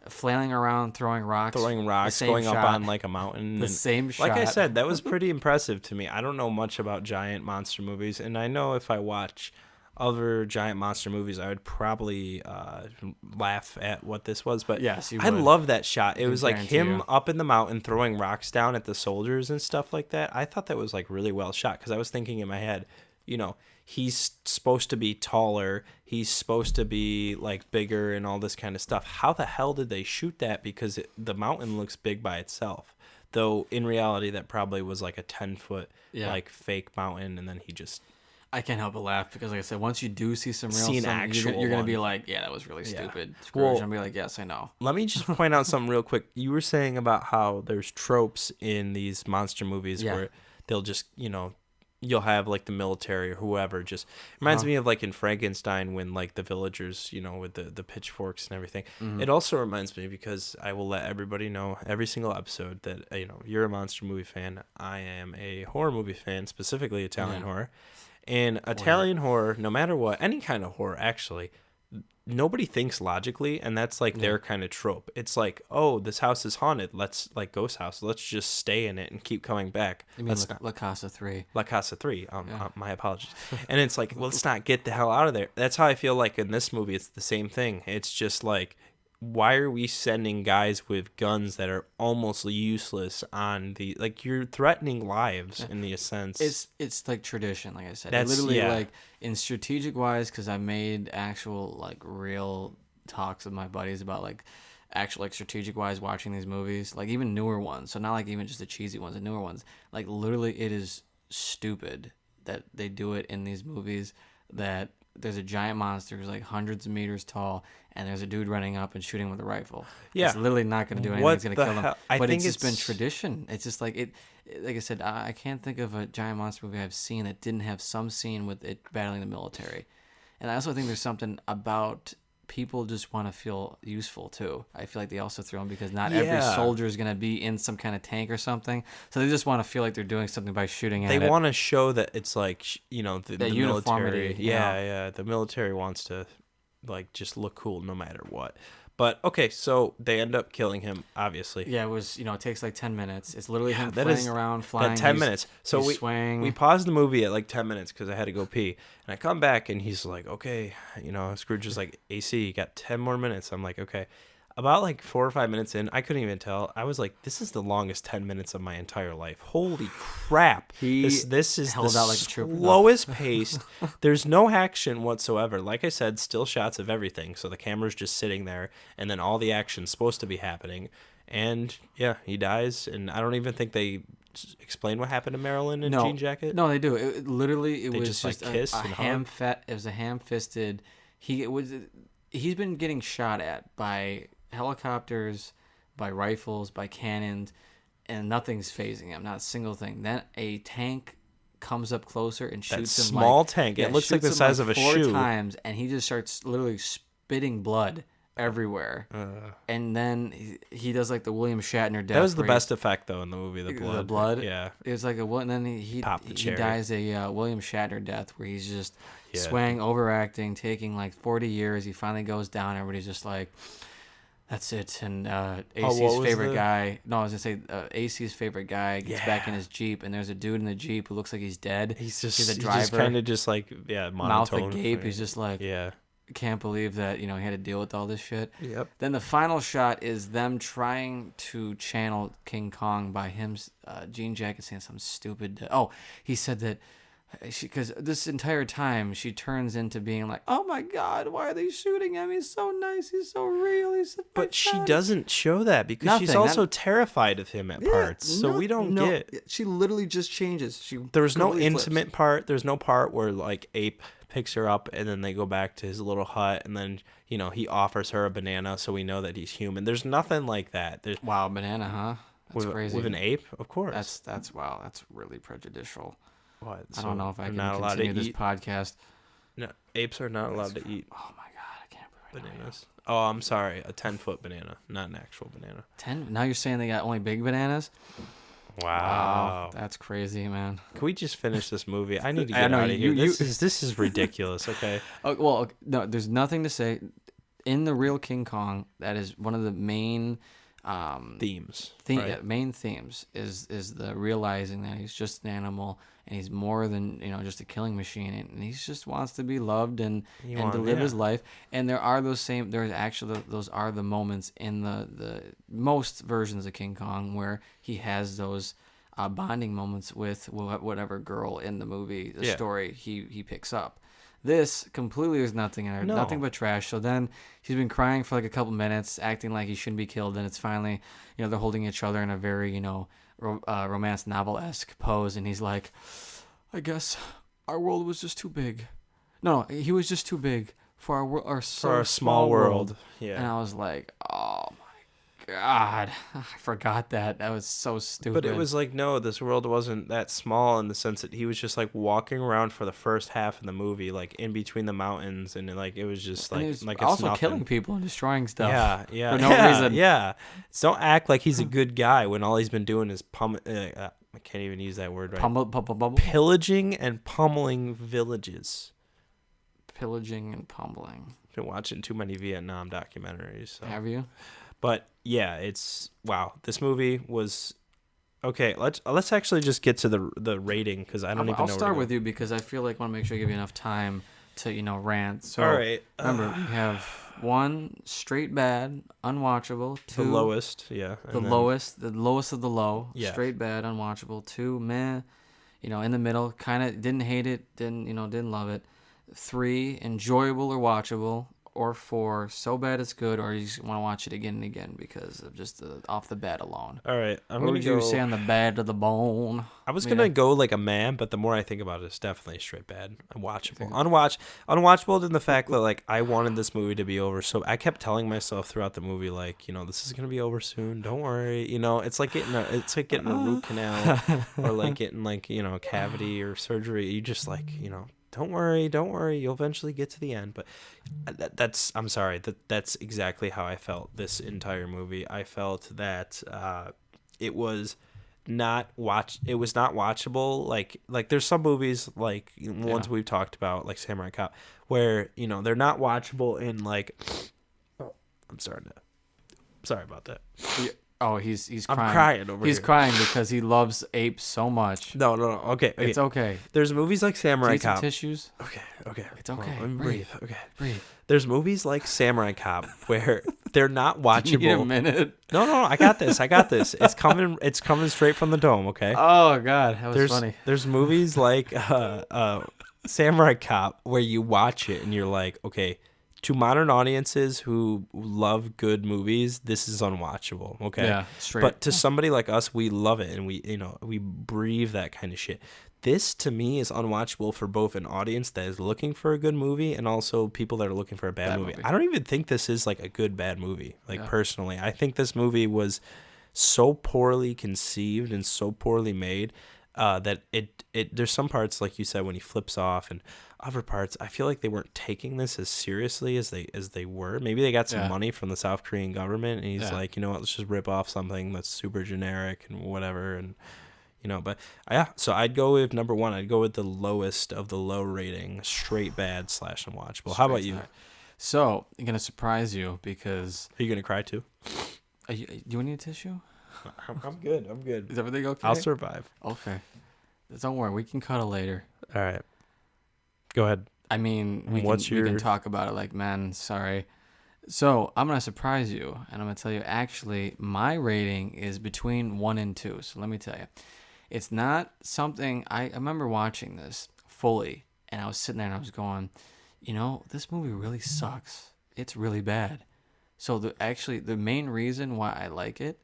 flailing around, throwing rocks, going up on like a mountain. The same shot. Like I said, that was pretty impressive to me. I don't know much about giant monster movies, and I know if I watch other giant monster movies, I would probably laugh at what this was. But Yes, you I would. love that shot. It was like guarantee him you. up in the mountain throwing rocks down at the soldiers and stuff like that. I thought that was like really well shot because I was thinking in my head, he's supposed to be taller. He's supposed to be like bigger and all this kind of stuff. How the hell did they shoot that? Because the mountain looks big by itself. Though in reality, that probably was like a 10-foot like fake mountain, and then he just. I can't help but laugh because, like I said, once you do see some real See an stuff, actual you're gonna one. be like, yeah, that was really stupid. Scrooge. Well- I'm gonna be like, yes, I know. Let me just point out something real quick. You were saying about how there's tropes in these monster movies where they'll just, you'll have like the military or whoever. Just reminds me of like in Frankenstein when like the villagers, with the pitchforks and everything. It also reminds me because I will let everybody know every single episode that, you're a monster movie fan. I am a horror movie fan, specifically Italian horror. And Italian horror, no matter what, any kind of horror actually, nobody thinks logically, and that's like their kind of trope. It's like, oh, this house is haunted. Let's like ghost house. Let's just stay in it and keep coming back. You mean La Casa 3? La Casa 3. My apologies. And it's like, let's not get the hell out of there. That's how I feel like in this movie. It's the same thing. It's just like, why are we sending guys with guns that are almost useless on the like you're threatening lives in the sense. It's like tradition, like I said. That's- Literally yeah. like in strategic wise, because I made actual like real talks with my buddies about like actual like strategic wise watching these movies, like even newer ones. So not like even just the cheesy ones, the newer ones. Like literally, it is stupid that they do it in these movies. That there's a giant monster who's like hundreds of meters tall, and there's a dude running up and shooting with a rifle. Yeah. It's literally not going to do anything. What It's going to the kill them. hell? I But think it's just been it's- tradition. It's just like it. Like I said, I can't think of a giant monster movie I've seen that didn't have some scene with it battling the military. And I also think there's something about people just want to feel useful too. I feel like they also throw them because not every Yeah. soldier is going to be in some kind of tank or something. So they just want to feel like they're doing something by shooting at They it. want to show that it's like the military. uniformity, Yeah, the military wants to like just look cool no matter what. But okay, so they end up killing him, obviously. Yeah, it was. It takes like 10 minutes. It's literally him that flying is- around, flying. That 10 He's- minutes. So he's we swaying. we paused the movie at like 10 minutes because I had to go pee, and I come back and he's like, okay, Scrooge is like, AC, you got 10 more minutes. I'm like, okay. About like 4 or 5 minutes in, I couldn't even tell. I was like, this is the longest 10 minutes of my entire life. Holy crap. He this is held the out like a trooper. slowest paced. There's no action whatsoever. Like I said, still shots of everything. So the camera's just sitting there, and then all the action's supposed to be happening. And yeah, he dies, and I don't even think they explain what happened to Marilyn in Jean Jacket. No, they do. Literally, it They was just, just like, kiss a and ham hug? It was a ham-fisted. He's been getting shot at by helicopters, by rifles, by cannons, and nothing's phasing him. Not a single thing. Then a tank comes up closer and That shoots him small tank, it looks like shoots the him size of a four shoe. times, and he just starts literally spitting blood everywhere. And then he does like the William Shatner death. That was the where best effect though in the movie. The blood. The blood. Yeah. It was like and then he Popped the cherry. dies a William Shatner death where he's just Yeah. swaying, overacting, taking like 40 years. He finally goes down. Everybody's just like, that's it. And AC's what was favorite the- guy. No, I was gonna say AC's favorite guy gets back in his Jeep, and there's a dude in the Jeep who looks like he's dead. He's a driver. kind of just like Mouth monotone. agape. He's just like, Yeah. can't believe that he had to deal with all this shit. Yep. Then the final shot is them trying to channel King Kong by him, Jean Jacket saying something stupid. He said that because this entire time she turns into being like, oh my God, why are they shooting him? He's so nice. He's so real. He's my But she friend." doesn't show that because she's Nothing. also terrified of him at parts. So we don't get. She literally just changes. There's no completely flips. intimate part. There's no part where like Ape picks her up and then they go back to his little hut and then he offers her a banana so we know that he's human. There's nothing like that. There's Wow, banana, huh? That's crazy. with an ape, of course. That's wow. That's really prejudicial. What? I don't know if I can not allowed continue to this eat. podcast. No, apes are not allowed to eat Oh my God, I can't believe it. bananas. Oh, I'm sorry, a 10-foot banana, not an actual banana. 10? Now you're saying they got only big bananas? Wow. That's crazy, man. Can we just finish this movie? I need to I get know, out of here. you- This is ridiculous. Okay. Oh, well, no, there's nothing to say. In the real King Kong, that is one of the main Themes. main themes is the realizing that he's just an animal and he's more than just a killing machine, and he just wants to be loved and to live his life. And those are the moments in the most versions of King Kong where he has those bonding moments with whatever girl in the movie, the story he picks up. This completely is nothing in her, No. nothing but trash. So then he's been crying for like a couple minutes, acting like he shouldn't be killed. And it's finally, they're holding each other in a very, romance novel-esque pose. And he's like, I guess our world was just too big. No, he was just too big for our small world. Yeah. And I was like, oh my God, I forgot that. That was so stupid. But it was like, no, this world wasn't that small in the sense that he was just like walking around for the first half of the movie, like in between the mountains, and like it was just And like he was it's also nothing. killing people and destroying stuff. Yeah, for no reason. Yeah, so don't act like he's a good guy when all he's been doing is I can't even use that word right. Pillaging and pummeling villages. Pillaging and pummeling. Been watching too many Vietnam documentaries. So. Have you? But yeah, wow. This movie was okay. Let's actually just get to the rating because I don't even know. I'll where start to with you because I feel like I want to make sure I give you enough time to rant. So all right. remember, we have 1 straight bad, unwatchable. 2 the lowest, yeah. the lowest of the low. Yeah. Straight bad, unwatchable. 2 meh, in the middle. Kind of didn't hate it, didn't love it. 3 enjoyable or watchable. Or 4 so bad it's good, or you just want to watch it again and again because of just off the bat alone. All right, What would you say on the bad to the bone? I was gonna go like a man, but the more I think about it, it's definitely straight bad. Unwatchable. Unwatchable in the fact that like I wanted this movie to be over, so I kept telling myself throughout the movie like, this is gonna be over soon. Don't worry. It's like getting a root canal or like getting like a cavity or surgery. You just like don't worry, you'll eventually get to the end. But I'm sorry, that's exactly how I felt this entire movie. I felt that it was not watchable. Like there's some movies like ones we've talked about, like Samurai Cop, where they're not watchable in like. Oh, sorry about that. Oh, he's crying. I'm crying over He's here. crying because he loves apes so much. No. Okay. It's okay. There's movies like Samurai Need some Cop. tissues? Okay. It's okay. Hold on, let me breathe. Okay. Breathe. There's movies like Samurai Cop where they're not watchable. Need a minute. No, I got this. It's coming straight from the dome, okay? Oh God, that was funny. There's movies like Samurai Cop where you watch it and you're like, okay, to modern audiences who love good movies, this is unwatchable. Okay. Yeah, straight. But to somebody like us, we love it, and we breathe that kind of shit. This to me is unwatchable for both an audience that is looking for a good movie and also people that are looking for a bad movie. I don't even think this is like a good bad movie. Like personally, I think this movie was so poorly conceived and so poorly made that it there's some parts, like you said, when he flips off, and other parts I feel like they weren't taking this as seriously as they were. Maybe they got some money from the South Korean government, and he's like, you know what, let's just rip off something that's super generic and whatever. And but yeah, so I'd go with number one. I'd go with the lowest of the low rating, straight bad / unwatchable. How about you? So I'm gonna surprise you because Are you gonna cry too? do you need a tissue? I'm good. I'm good. Is everything okay? I'll survive. Okay. Don't worry, we can cuddle later. All right. Go ahead. I mean, we can talk about it like men. Sorry. So I'm going to surprise you, and I'm going to tell you, actually, my rating is between 1 and 2. So let me tell you. It's not something... I remember watching this fully, and I was sitting there and I was going, this movie really sucks. It's really bad. So the main reason why I like it,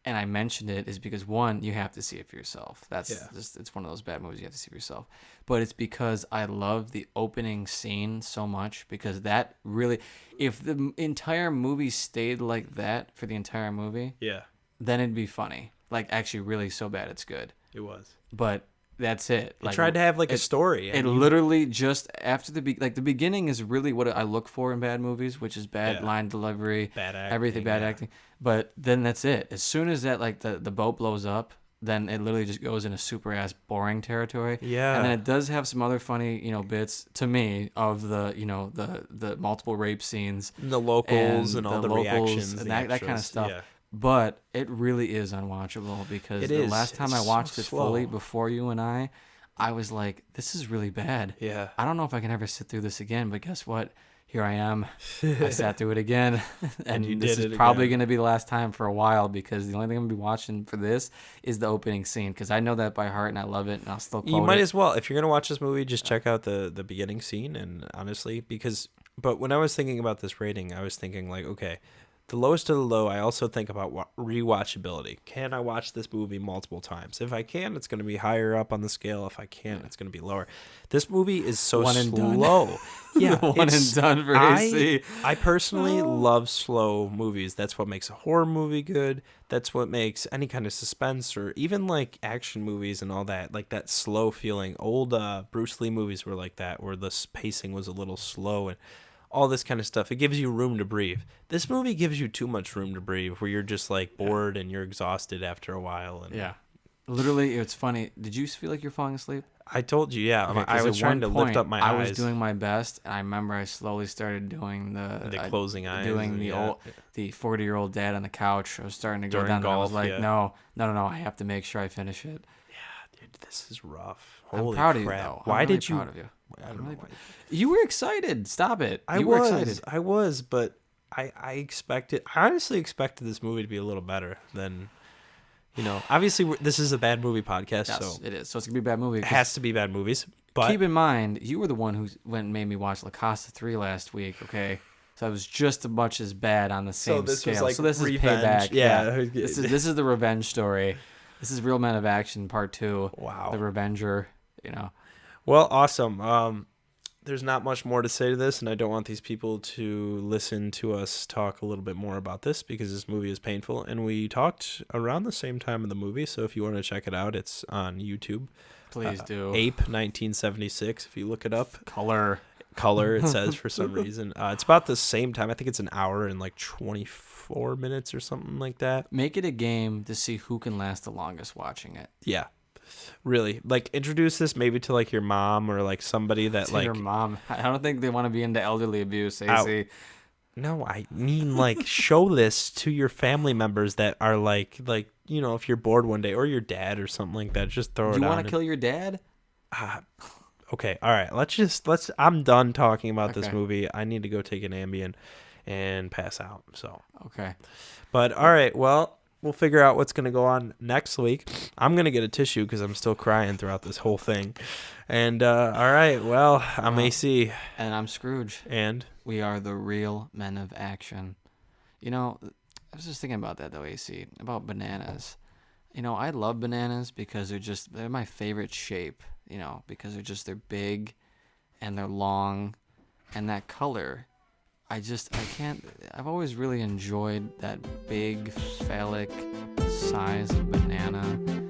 and I mentioned it, is because, one, you have to see it for yourself. It's one of those bad movies you have to see for yourself. But it's because I love the opening scene so much, because that really, if the entire movie stayed like that for the entire movie, then it'd be funny. Like, actually really so bad it's good. It was. But that's it. It tried to have a story. It literally the beginning is really what I look for in bad movies, which is bad line delivery, bad acting, everything, bad acting. But then that's it. As soon as that the boat blows up, then it literally just goes into super ass boring territory. Yeah. And then it does have some other funny, bits to me of the multiple rape scenes, the locals and all the reactions and that kind of stuff. Yeah. But it really is unwatchable, because the last time I watched it fully before you and I was like, this is really bad. Yeah. I don't know if I can ever sit through this again, but guess what? Here I am. I sat through it again. and this is probably going to be the last time for a while, because the only thing I'm going to be watching for this is the opening scene, because I know that by heart and I love it, and I'll still quote it. You might as well. If you're going to watch this movie, just check out the beginning scene. And honestly, but when I was thinking about this rating, I was thinking like, okay, the lowest of the low, I also think about rewatchability. Can I watch this movie multiple times? If I can, it's going to be higher up on the scale. If I can't, it's going to be lower. This movie is so slow. Yeah, one and done for AC. I personally love slow movies. That's what makes a horror movie good. That's what makes any kind of suspense, or even like action movies and all that, like that slow feeling. Old Bruce Lee movies were like that, where the pacing was a little slow and all this kind of stuff. It gives you room to breathe. This movie gives you too much room to breathe, where you're just like bored and you're exhausted after a while. And literally, it's funny. Did you feel like you're falling asleep? I told you, okay, I was trying to lift up my eyes. I was doing my best, and I remember I slowly started doing the closing eyes, doing the 40-year-old dad on the couch. I was starting to go down. Golf, I was like, no, I have to make sure I finish it. Yeah, dude, this is rough. I'm proud of you, though. Why did you? Proud of you. You were excited. Stop it. I was, but I honestly expected this movie to be a little better than, obviously this is a bad movie podcast. Yes, so it is. So it's going to be a bad movie. It has to be bad movies. But keep in mind, you were the one who went and made me watch La Casa 3 last week, okay? So it was just as much as bad on the same scale. So this is payback. Yeah. This is the revenge story. This is Real Men of Action Part 2. Wow. The Revenger, Well, awesome. There's not much more to say to this, and I don't want these people to listen to us talk a little bit more about this, because this movie is painful, and we talked around the same time in the movie, so if you want to check it out, it's on YouTube. Please do. APE 1976, if you look it up. Color, it says, for some reason. It's about the same time. I think it's an hour and like 24 minutes or something like that. Make it a game to see who can last the longest watching it. Yeah. Really, like, introduce this maybe to like your mom, or like somebody that to like your mom. I don't think they want to be into elderly abuse, AC. No, I mean, like, show this to your family members that are like if you're bored one day, or your dad or something like that, just throw it on. You want to kill your dad? Okay, all right. Let's. I'm done talking about this movie. I need to go take an Ambien and pass out. So okay, but all right. Well, we'll figure out what's going to go on next week. I'm going to get a tissue because I'm still crying throughout this whole thing. And all right, well, I'm AC. And I'm Scrooge. And we are the real men of action. You know, I was just thinking about that though, AC, about bananas. You know, I love bananas because they're my favorite shape, you know, because they're big and they're long and that color. I've always really enjoyed that big phallic size of banana.